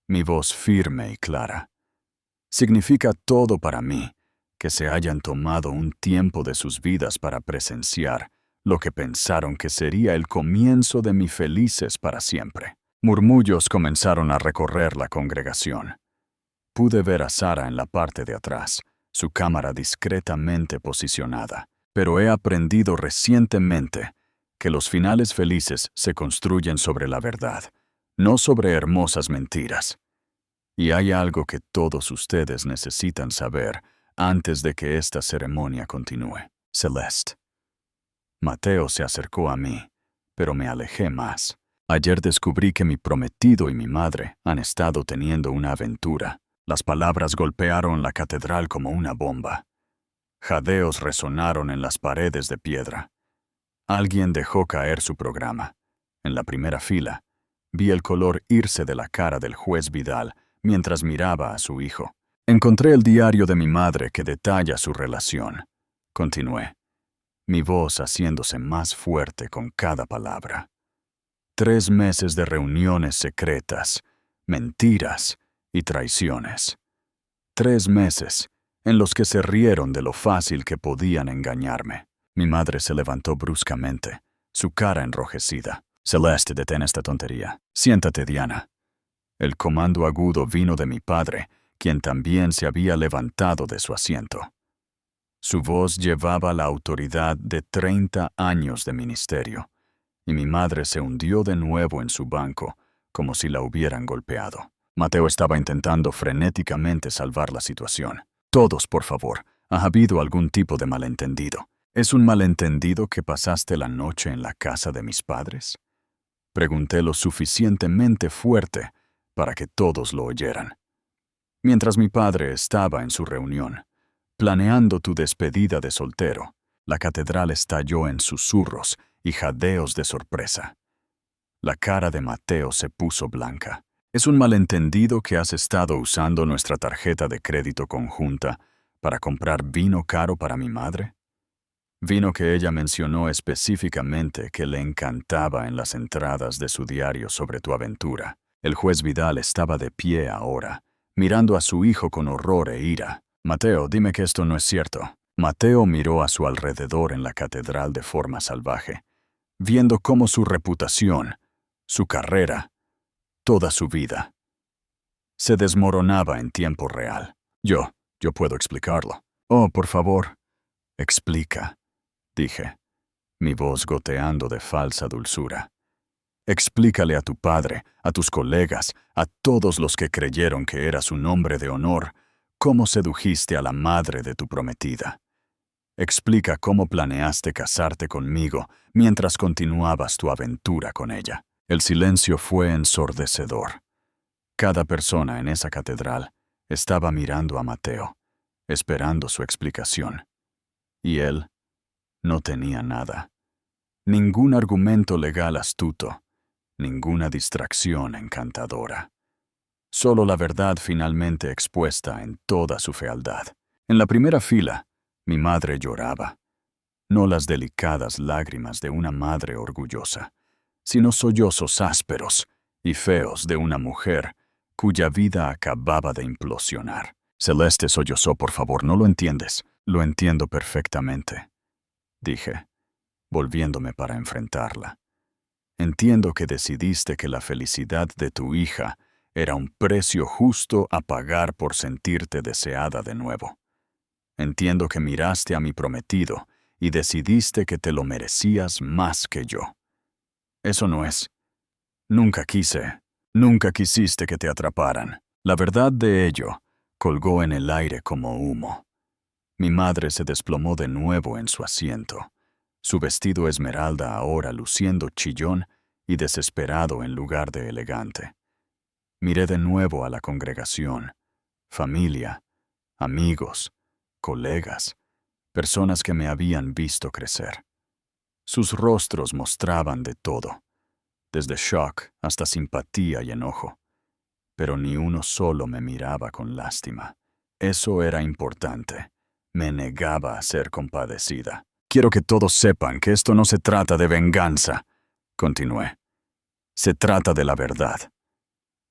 mi voz firme y clara. Significa todo para mí que se hayan tomado un tiempo de sus vidas para presenciar lo que pensaron que sería el comienzo de mi felices para siempre. Murmullos comenzaron a recorrer la congregación. Pude ver a Sara en la parte de atrás, su cámara discretamente posicionada, pero he aprendido recientemente que los finales felices se construyen sobre la verdad, no sobre hermosas mentiras. Y hay algo que todos ustedes necesitan saber antes de que esta ceremonia continúe. Celeste. Mateo se acercó a mí, pero me alejé más. Ayer descubrí que mi prometido y mi madre han estado teniendo una aventura. Las palabras golpearon la catedral como una bomba. Jadeos resonaron en las paredes de piedra. Alguien dejó caer su programa. En la primera fila, vi el color irse de la cara del juez Vidal mientras miraba a su hijo. Encontré el diario de mi madre que detalla su relación. Continué, mi voz haciéndose más fuerte con cada palabra. 3 meses de reuniones secretas, mentiras y traiciones. 3 meses en los que se rieron de lo fácil que podían engañarme. Mi madre se levantó bruscamente, su cara enrojecida. Celeste, detén esta tontería. Siéntate, Diana. El comando agudo vino de mi padre, quien también se había levantado de su asiento. Su voz llevaba la autoridad de 30 años de ministerio, y mi madre se hundió de nuevo en su banco, como si la hubieran golpeado. Mateo estaba intentando frenéticamente salvar la situación. Todos, por favor, ¿ha habido algún tipo de malentendido? ¿Es un malentendido que pasaste la noche en la casa de mis padres? Pregunté lo suficientemente fuerte para que todos lo oyeran. Mientras mi padre estaba en su reunión, planeando tu despedida de soltero, la catedral estalló en susurros y jadeos de sorpresa. La cara de Mateo se puso blanca. ¿Es un malentendido que has estado usando nuestra tarjeta de crédito conjunta para comprar vino caro para mi madre? Vino que ella mencionó específicamente que le encantaba en las entradas de su diario sobre tu aventura. El juez Vidal estaba de pie ahora, mirando a su hijo con horror e ira. Mateo, dime que esto no es cierto. Mateo miró a su alrededor en la catedral de forma salvaje, viendo cómo su reputación, su carrera, toda su vida, se desmoronaba en tiempo real. Yo puedo explicarlo. Oh, por favor, explica, dije, mi voz goteando de falsa dulzura. Explícale a tu padre, a tus colegas, a todos los que creyeron que eras un hombre de honor, cómo sedujiste a la madre de tu prometida. Explica cómo planeaste casarte conmigo mientras continuabas tu aventura con ella. El silencio fue ensordecedor. Cada persona en esa catedral estaba mirando a Mateo, esperando su explicación. Y él no tenía nada. Ningún argumento legal astuto, ninguna distracción encantadora. Solo la verdad finalmente expuesta en toda su fealdad. En la primera fila, mi madre lloraba. No las delicadas lágrimas de una madre orgullosa, sino sollozos ásperos y feos de una mujer cuya vida acababa de implosionar. Celeste sollozó, por favor, ¿no lo entiendes? Lo entiendo perfectamente, dije, volviéndome para enfrentarla. Entiendo que decidiste que la felicidad de tu hija era un precio justo a pagar por sentirte deseada de nuevo. Entiendo que miraste a mi prometido y decidiste que te lo merecías más que yo. Eso no es. Nunca quisiste que te atraparan. La verdad de ello colgó en el aire como humo. Mi madre se desplomó de nuevo en su asiento. su vestido esmeralda ahora luciendo chillón y desesperado en lugar de elegante. Miré de nuevo a la congregación, familia, amigos, colegas, personas que me habían visto crecer. Sus rostros mostraban de todo, desde shock hasta simpatía y enojo, pero ni uno solo me miraba con lástima. Eso era importante. Me negaba a ser compadecida. Quiero que todos sepan que esto no se trata de venganza, continué. Se trata de la verdad.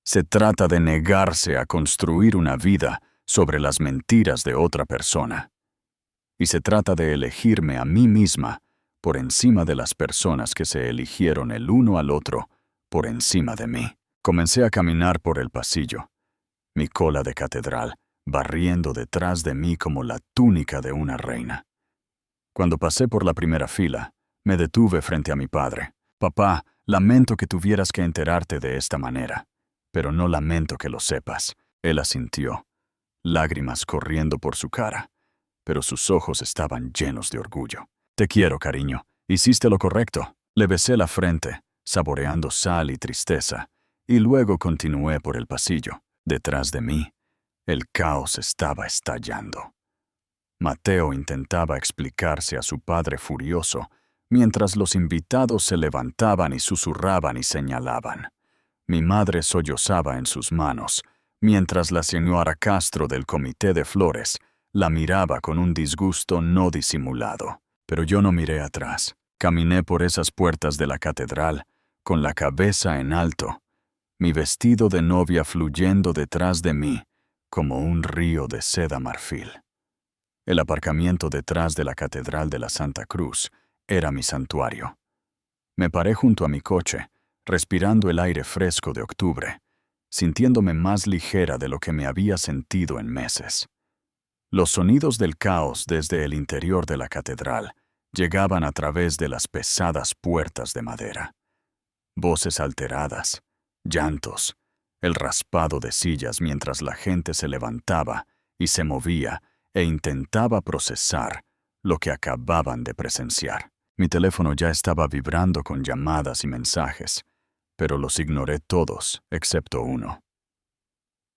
Se trata de negarse a construir una vida sobre las mentiras de otra persona. Y se trata de elegirme a mí misma por encima de las personas que se eligieron el uno al otro por encima de mí. Comencé a caminar por el pasillo, mi cola de catedral barriendo detrás de mí como la túnica de una reina. Cuando pasé por la primera fila, me detuve frente a mi padre. Papá, lamento que tuvieras que enterarte de esta manera, pero no lamento que lo sepas. Él asintió, lágrimas corriendo por su cara, pero sus ojos estaban llenos de orgullo. Te quiero, cariño. Hiciste lo correcto. Le besé la frente, saboreando sal y tristeza, y luego continué por el pasillo. Detrás de mí, el caos estaba estallando. Mateo intentaba explicarse a su padre furioso, mientras los invitados se levantaban y susurraban y señalaban. Mi madre sollozaba en sus manos, mientras la señora Castro del Comité de Flores la miraba con un disgusto no disimulado. Pero yo no miré atrás. Caminé por esas puertas de la catedral, con la cabeza en alto, mi vestido de novia fluyendo detrás de mí, como un río de seda marfil. El aparcamiento detrás de la Catedral de la Santa Cruz era mi santuario. Me paré junto a mi coche, respirando el aire fresco de octubre, sintiéndome más ligera de lo que me había sentido en meses. Los sonidos del caos desde el interior de la catedral llegaban a través de las pesadas puertas de madera. Voces alteradas, llantos, el raspado de sillas mientras la gente se levantaba y se movía e intentaba procesar lo que acababan de presenciar. Mi teléfono ya estaba vibrando con llamadas y mensajes, pero los ignoré todos, excepto uno.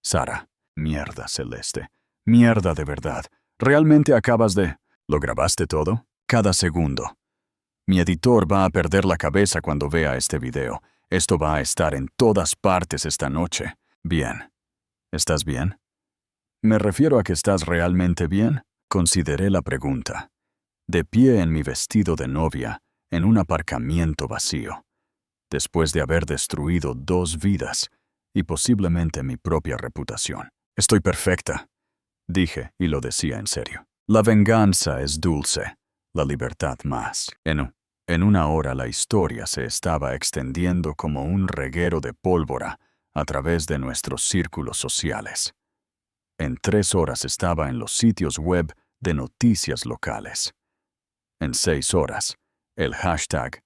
Sara, mierda, Celeste. Mierda de verdad. ¿Realmente acabas de...? ¿Lo grabaste todo? Cada segundo. Mi editor va a perder la cabeza cuando vea este video. Esto va a estar en todas partes esta noche. Bien. ¿Estás bien? Me refiero a que estás realmente bien. Consideré la pregunta. De pie en mi vestido de novia, en un aparcamiento vacío, después de haber destruido 2 vidas y posiblemente mi propia reputación. Estoy perfecta, dije, y lo decía en serio. La venganza es dulce, la libertad más. En una hora la historia se estaba extendiendo como un reguero de pólvora a través de nuestros círculos sociales. En 3 horas estaba en los sitios web de noticias locales. En 6 horas, el hashtag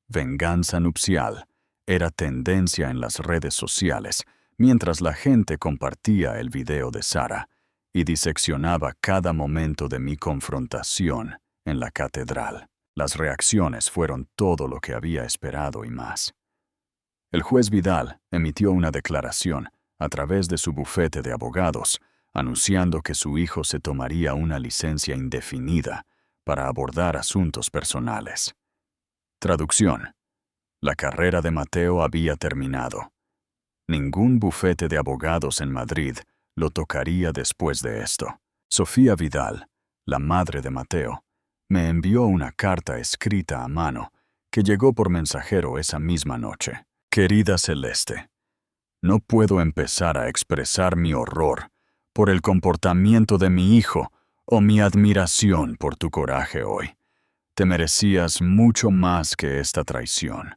venganza nupcial era tendencia en las redes sociales, mientras la gente compartía el video de Sara y diseccionaba cada momento de mi confrontación en la catedral. Las reacciones fueron todo lo que había esperado y más. El juez Vidal emitió una declaración a través de su bufete de abogados, anunciando que su hijo se tomaría una licencia indefinida para abordar asuntos personales. Traducción. La carrera de Mateo había terminado. Ningún bufete de abogados en Madrid lo tocaría después de esto. Sofía Vidal, la madre de Mateo, me envió una carta escrita a mano que llegó por mensajero esa misma noche. Querida Celeste, no puedo empezar a expresar mi horror por el comportamiento de mi hijo o mi admiración por tu coraje hoy. Te merecías mucho más que esta traición.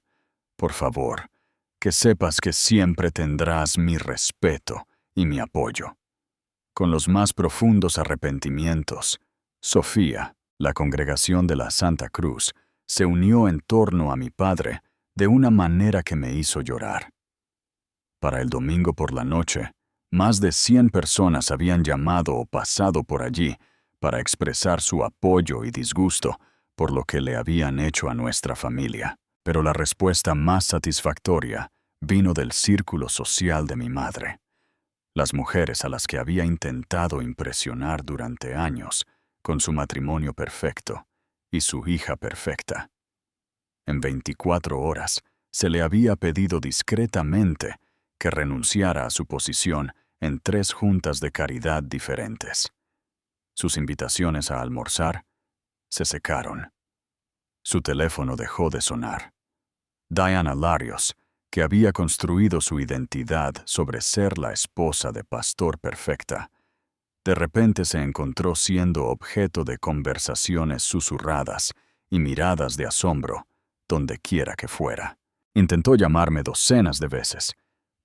Por favor, que sepas que siempre tendrás mi respeto y mi apoyo. Con los más profundos arrepentimientos, Sofía, la congregación de la Santa Cruz, se unió en torno a mi padre de una manera que me hizo llorar. Para el domingo por la noche, más de 100 personas habían llamado o pasado por allí para expresar su apoyo y disgusto por lo que le habían hecho a nuestra familia. Pero la respuesta más satisfactoria vino del círculo social de mi madre. Las mujeres a las que había intentado impresionar durante años con su matrimonio perfecto y su hija perfecta. En 24 horas se le había pedido discretamente que renunciara a su posición en 3 juntas de caridad diferentes. Sus invitaciones a almorzar se secaron. Su teléfono dejó de sonar. Diana Larios, que había construido su identidad sobre ser la esposa de pastor perfecta, de repente se encontró siendo objeto de conversaciones susurradas y miradas de asombro donde quiera que fuera. Intentó llamarme docenas de veces.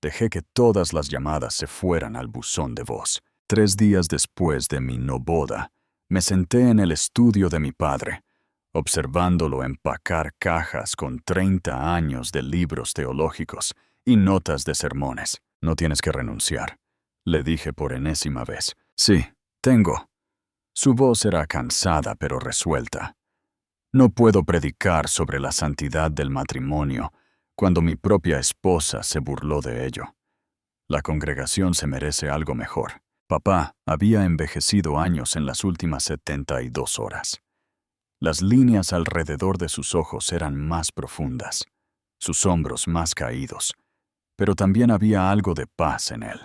Dejé que todas las llamadas se fueran al buzón de voz. 3 días después de mi no boda, me senté en el estudio de mi padre, observándolo empacar cajas con 30 años de libros teológicos y notas de sermones. No tienes que renunciar, le dije por enésima vez. Sí, tengo. Su voz era cansada pero resuelta. No puedo predicar sobre la santidad del matrimonio cuando mi propia esposa se burló de ello. La congregación se merece algo mejor. Papá había envejecido años en las últimas 72 horas. Las líneas alrededor de sus ojos eran más profundas, sus hombros más caídos, pero también había algo de paz en él.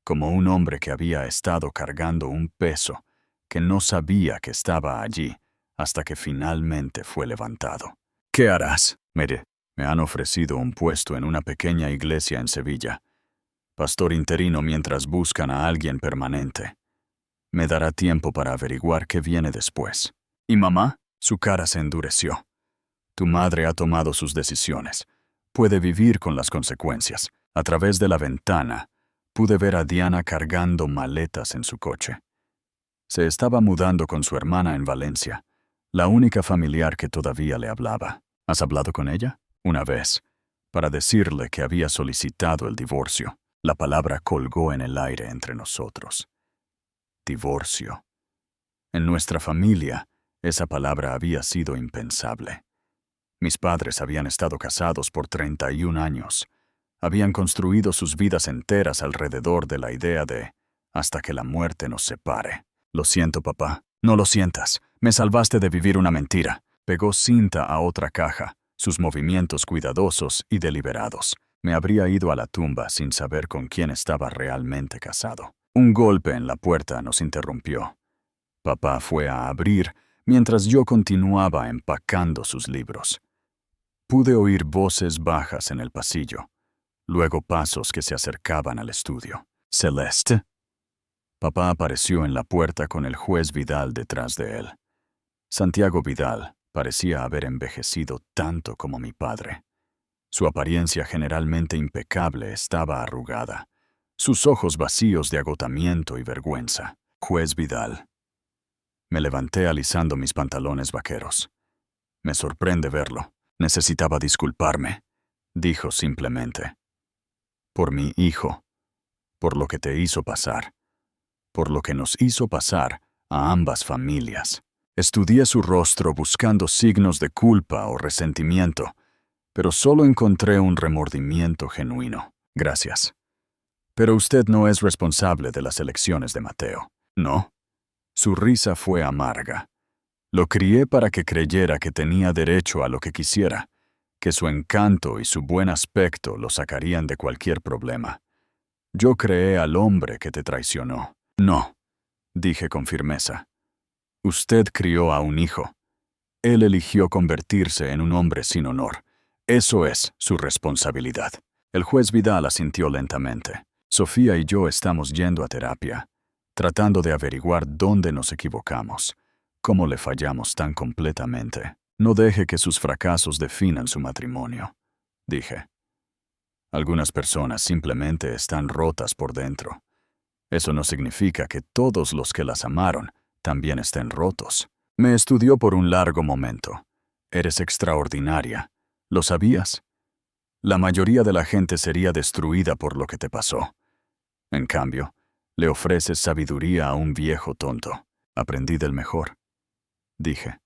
Como un hombre que había estado cargando un peso que no sabía que estaba allí hasta que finalmente fue levantado. ¿Qué harás? Mire, me han ofrecido un puesto en una pequeña iglesia en Sevilla. Pastor interino mientras buscan a alguien permanente. Me dará tiempo para averiguar qué viene después. ¿Y mamá? Su cara se endureció. Tu madre ha tomado sus decisiones. Puede vivir con las consecuencias. A través de la ventana, pude ver a Diana cargando maletas en su coche. Se estaba mudando con su hermana en Valencia, la única familiar que todavía le hablaba. ¿Has hablado con ella? Una vez, para decirle que había solicitado el divorcio. La palabra colgó en el aire entre nosotros. Divorcio. En nuestra familia, esa palabra había sido impensable. Mis padres habían estado casados por 31 años. Habían construido sus vidas enteras alrededor de la idea de hasta que la muerte nos separe. Lo siento, papá. No lo sientas. Me salvaste de vivir una mentira. Pegó cinta a otra caja, sus movimientos cuidadosos y deliberados. Me habría ido a la tumba sin saber con quién estaba realmente casado. Un golpe en la puerta nos interrumpió. Papá fue a abrir mientras yo continuaba empacando sus libros. Pude oír voces bajas en el pasillo, luego pasos que se acercaban al estudio. ¿Celeste? Papá apareció en la puerta con el juez Vidal detrás de él. Santiago Vidal parecía haber envejecido tanto como mi padre. Su apariencia generalmente impecable estaba arrugada, sus ojos vacíos de agotamiento y vergüenza. Juez Vidal. Me levanté alisando mis pantalones vaqueros. Me sorprende verlo. Necesitaba disculparme, dijo simplemente. Por mi hijo, por lo que te hizo pasar, por lo que nos hizo pasar a ambas familias. Estudié su rostro buscando signos de culpa o resentimiento, pero solo encontré un remordimiento genuino. Gracias. Pero usted no es responsable de las elecciones de Mateo, ¿no? Su risa fue amarga. Lo crié para que creyera que tenía derecho a lo que quisiera, que su encanto y su buen aspecto lo sacarían de cualquier problema. Yo creé al hombre que te traicionó. No, dije con firmeza. Usted crió a un hijo. Él eligió convertirse en un hombre sin honor. Eso es su responsabilidad. El juez Vidal asintió lentamente. Sofía y yo estamos yendo a terapia, tratando de averiguar dónde nos equivocamos, cómo le fallamos tan completamente. No deje que sus fracasos definan su matrimonio, dije. Algunas personas simplemente están rotas por dentro. Eso no significa que todos los que las amaron también estén rotos. Me estudió por un largo momento. Eres extraordinaria. ¿Lo sabías? La mayoría de la gente sería destruida por lo que te pasó. En cambio, le ofreces sabiduría a un viejo tonto. Aprendí del mejor, dije.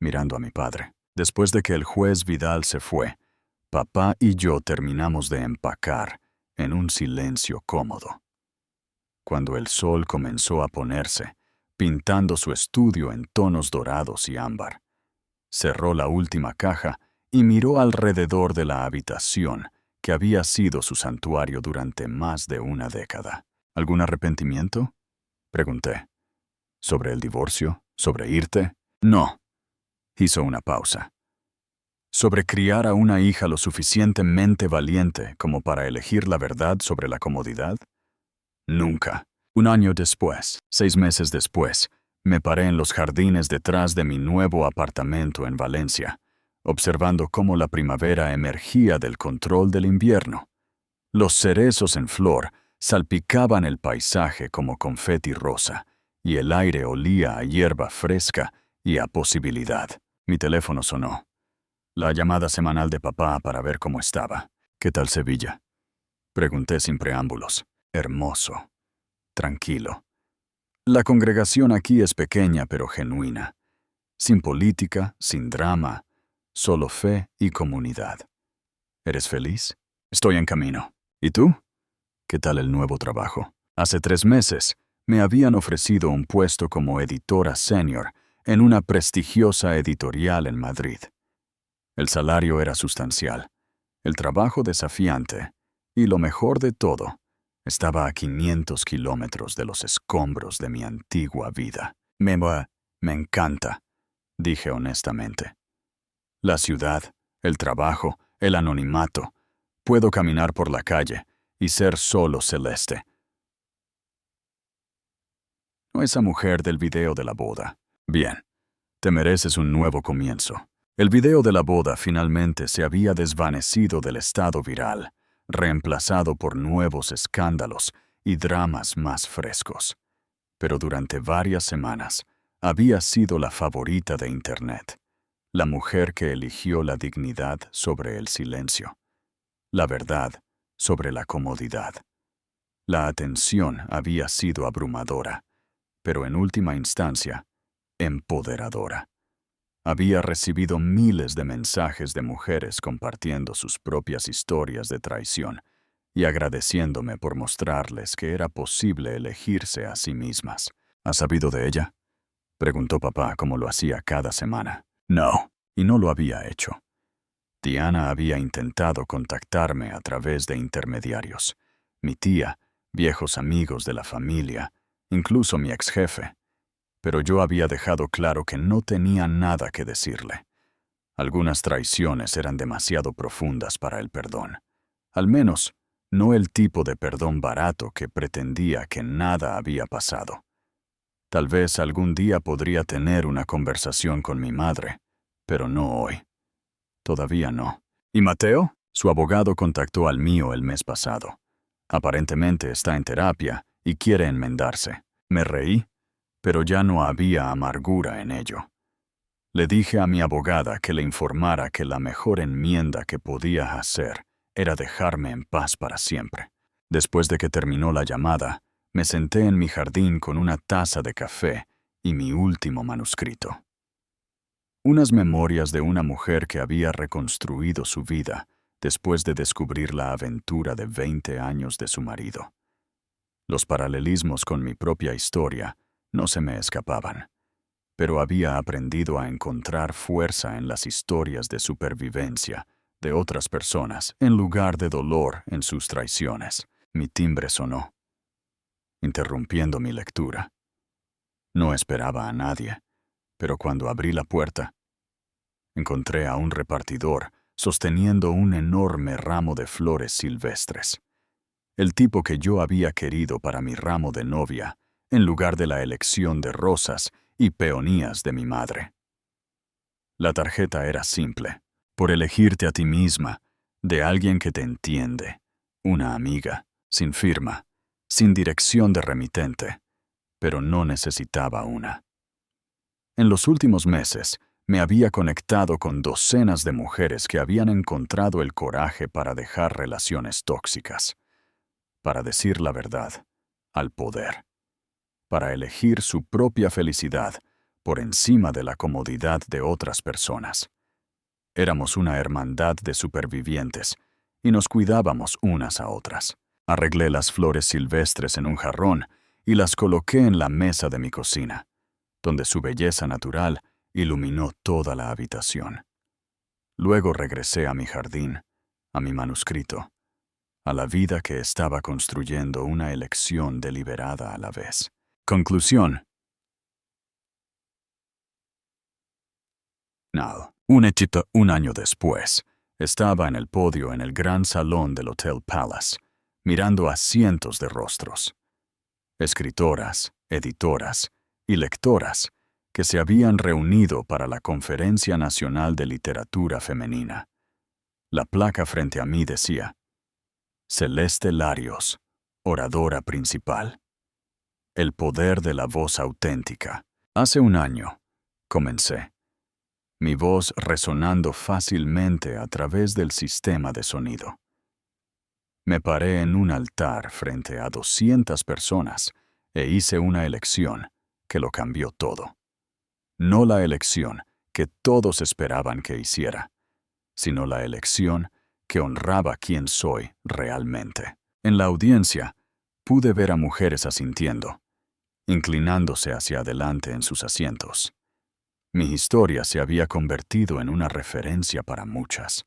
mirando a mi padre. Después de que el juez Vidal se fue, papá y yo terminamos de empacar en un silencio cómodo. Cuando el sol comenzó a ponerse, pintando su estudio en tonos dorados y ámbar, cerró la última caja y miró alrededor de la habitación que había sido su santuario durante más de una década. ¿Algún arrepentimiento?, pregunté. ¿Sobre el divorcio? ¿Sobre irte? No. Hizo una pausa. ¿Sobre criar a una hija lo suficientemente valiente como para elegir la verdad sobre la comodidad? Nunca. Un año después, 6 meses después, me paré en los jardines detrás de mi nuevo apartamento en Valencia, observando cómo la primavera emergía del control del invierno. Los cerezos en flor salpicaban el paisaje como confeti rosa, y el aire olía a hierba fresca y a posibilidad. Mi teléfono sonó. La llamada semanal de papá para ver cómo estaba. ¿Qué tal Sevilla?, pregunté sin preámbulos. Hermoso. Tranquilo. La congregación aquí es pequeña pero genuina. Sin política, sin drama, solo fe y comunidad. ¿Eres feliz? Estoy en camino. ¿Y tú? ¿Qué tal el nuevo trabajo? Hace 3 meses me habían ofrecido un puesto como editora senior en una prestigiosa editorial en Madrid. El salario era sustancial, el trabajo desafiante y lo mejor de todo, estaba a 500 kilómetros de los escombros de mi antigua vida. Me encanta, dije honestamente. La ciudad, el trabajo, el anonimato. Puedo caminar por la calle y ser solo Celeste. No esa mujer del video de la boda. Bien, te mereces un nuevo comienzo. El video de la boda finalmente se había desvanecido del estado viral, reemplazado por nuevos escándalos y dramas más frescos. Pero durante varias semanas había sido la favorita de Internet, la mujer que eligió la dignidad sobre el silencio, la verdad sobre la comodidad. La atención había sido abrumadora, pero en última instancia, empoderadora. Había recibido miles de mensajes de mujeres compartiendo sus propias historias de traición y agradeciéndome por mostrarles que era posible elegirse a sí mismas. ¿Has sabido de ella?, preguntó papá como lo hacía cada semana. No, y no lo había hecho. Diana había intentado contactarme a través de intermediarios. Mi tía, viejos amigos de la familia, incluso mi ex jefe. Pero yo había dejado claro que no tenía nada que decirle. Algunas traiciones eran demasiado profundas para el perdón. Al menos, no el tipo de perdón barato que pretendía que nada había pasado. Tal vez algún día podría tener una conversación con mi madre, pero no hoy. Todavía no. ¿Y Mateo? Su abogado contactó al mío el mes pasado. Aparentemente está en terapia y quiere enmendarse. Me reí, pero ya no había amargura en ello. Le dije a mi abogada que le informara que la mejor enmienda que podía hacer era dejarme en paz para siempre. Después de que terminó la llamada, me senté en mi jardín con una taza de café y mi último manuscrito. Unas memorias de una mujer que había reconstruido su vida después de descubrir la aventura de 20 años de su marido. Los paralelismos con mi propia historia no se me escapaban, pero había aprendido a encontrar fuerza en las historias de supervivencia de otras personas en lugar de dolor en sus traiciones. Mi timbre sonó, interrumpiendo mi lectura. No esperaba a nadie, pero cuando abrí la puerta, encontré a un repartidor sosteniendo un enorme ramo de flores silvestres. El tipo que yo había querido para mi ramo de novia, en lugar de la elección de rosas y peonías de mi madre. La tarjeta era simple, por elegirte a ti misma, de alguien que te entiende, una amiga, sin firma, sin dirección de remitente, pero no necesitaba una. En los últimos meses, me había conectado con docenas de mujeres que habían encontrado el coraje para dejar relaciones tóxicas, para decir la verdad, al poder, para elegir su propia felicidad por encima de la comodidad de otras personas. Éramos una hermandad de supervivientes y nos cuidábamos unas a otras. Arreglé las flores silvestres en un jarrón y las coloqué en la mesa de mi cocina, donde su belleza natural iluminó toda la habitación. Luego regresé a mi jardín, a mi manuscrito, a la vida que estaba construyendo una elección deliberada a la vez. Conclusión. Un año después, estaba en el podio en el gran salón del Hotel Palace, mirando a cientos de rostros. Escritoras, editoras y lectoras que se habían reunido para la Conferencia Nacional de Literatura Femenina. La placa frente a mí decía: Celeste Larios, oradora principal. El poder de la voz auténtica. Hace un año, comencé, mi voz resonando fácilmente a través del sistema de sonido. Me paré en un altar frente a 200 personas e hice una elección que lo cambió todo. No la elección que todos esperaban que hiciera, sino la elección que honraba quién soy realmente. En la audiencia, pude ver a mujeres asintiendo, inclinándose hacia adelante en sus asientos. Mi historia se había convertido en una referencia para muchas.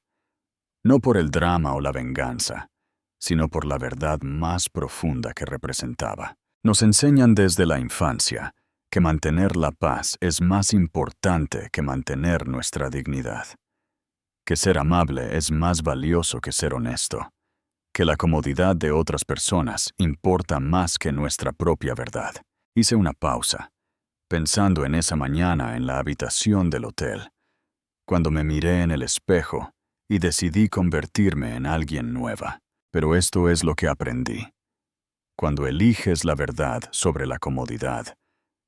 No por el drama o la venganza, sino por la verdad más profunda que representaba. Nos enseñan desde la infancia que mantener la paz es más importante que mantener nuestra dignidad, que ser amable es más valioso que ser honesto, que la comodidad de otras personas importa más que nuestra propia verdad. Hice una pausa, pensando en esa mañana en la habitación del hotel, cuando me miré en el espejo y decidí convertirme en alguien nueva. Pero esto es lo que aprendí. Cuando eliges la verdad sobre la comodidad,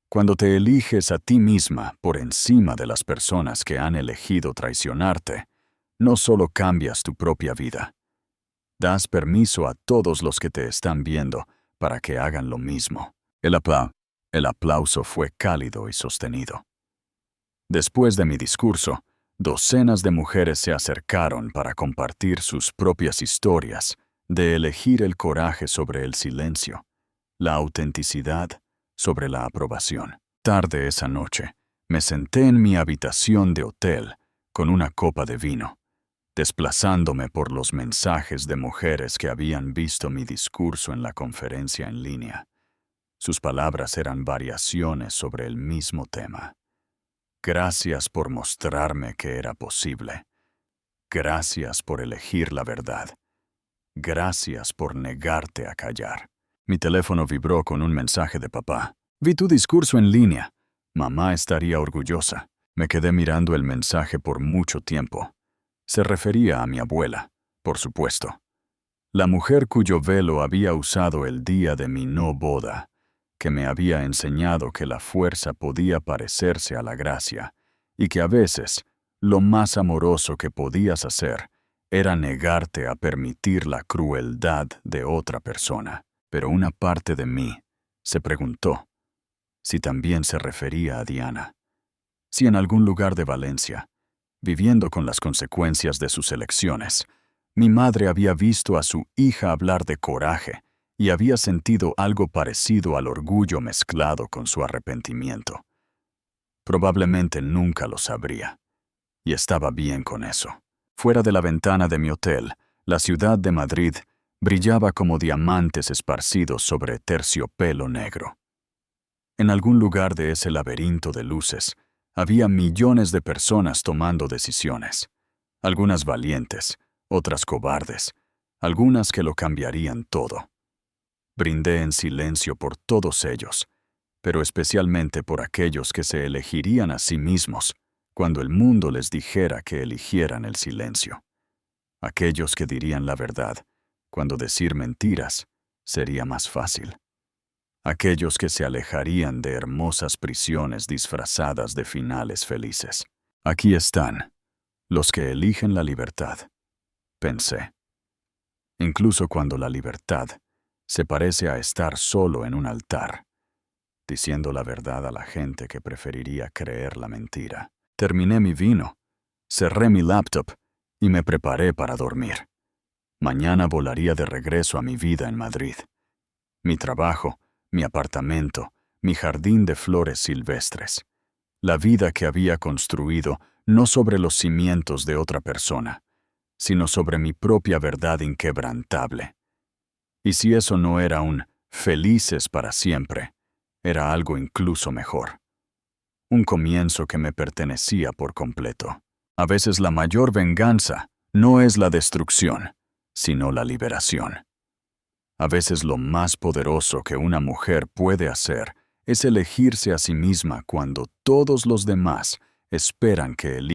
cuando te eliges a ti misma por encima de las personas que han elegido traicionarte, no solo cambias tu propia vida, das permiso a todos los que te están viendo para que hagan lo mismo. El aplauso fue cálido y sostenido. Después de mi discurso, docenas de mujeres se acercaron para compartir sus propias historias de elegir el coraje sobre el silencio, la autenticidad sobre la aprobación. Tarde esa noche, me senté en mi habitación de hotel con una copa de vino, desplazándome por los mensajes de mujeres que habían visto mi discurso en la conferencia en línea. Sus palabras eran variaciones sobre el mismo tema. Gracias por mostrarme que era posible. Gracias por elegir la verdad. Gracias por negarte a callar. Mi teléfono vibró con un mensaje de papá. Vi tu discurso en línea. Mamá estaría orgullosa. Me quedé mirando el mensaje por mucho tiempo. Se refería a mi abuela, por supuesto. La mujer cuyo velo había usado el día de mi no boda, que me había enseñado que la fuerza podía parecerse a la gracia, y que a veces lo más amoroso que podías hacer era negarte a permitir la crueldad de otra persona. Pero una parte de mí se preguntó si también se refería a Diana, si en algún lugar de Valencia, viviendo con las consecuencias de sus elecciones, mi madre había visto a su hija hablar de coraje y había sentido algo parecido al orgullo mezclado con su arrepentimiento. Probablemente nunca lo sabría, y estaba bien con eso. Fuera de la ventana de mi hotel, la ciudad de Madrid brillaba como diamantes esparcidos sobre terciopelo negro. En algún lugar de ese laberinto de luces, había millones de personas tomando decisiones, algunas valientes, otras cobardes, algunas que lo cambiarían todo. Brindé en silencio por todos ellos, pero especialmente por aquellos que se elegirían a sí mismos cuando el mundo les dijera que eligieran el silencio. Aquellos que dirían la verdad cuando decir mentiras sería más fácil. Aquellos que se alejarían de hermosas prisiones disfrazadas de finales felices. Aquí están, los que eligen la libertad, pensé. Incluso cuando la libertad se parece a estar solo en un altar, diciendo la verdad a la gente que preferiría creer la mentira. Terminé mi vino, cerré mi laptop y me preparé para dormir. Mañana volaría de regreso a mi vida en Madrid. Mi trabajo, mi apartamento, mi jardín de flores silvestres. La vida que había construido no sobre los cimientos de otra persona, sino sobre mi propia verdad inquebrantable. Y si eso no era un felices para siempre, era algo incluso mejor. Un comienzo que me pertenecía por completo. A veces la mayor venganza no es la destrucción, sino la liberación. A veces lo más poderoso que una mujer puede hacer es elegirse a sí misma cuando todos los demás esperan que elija.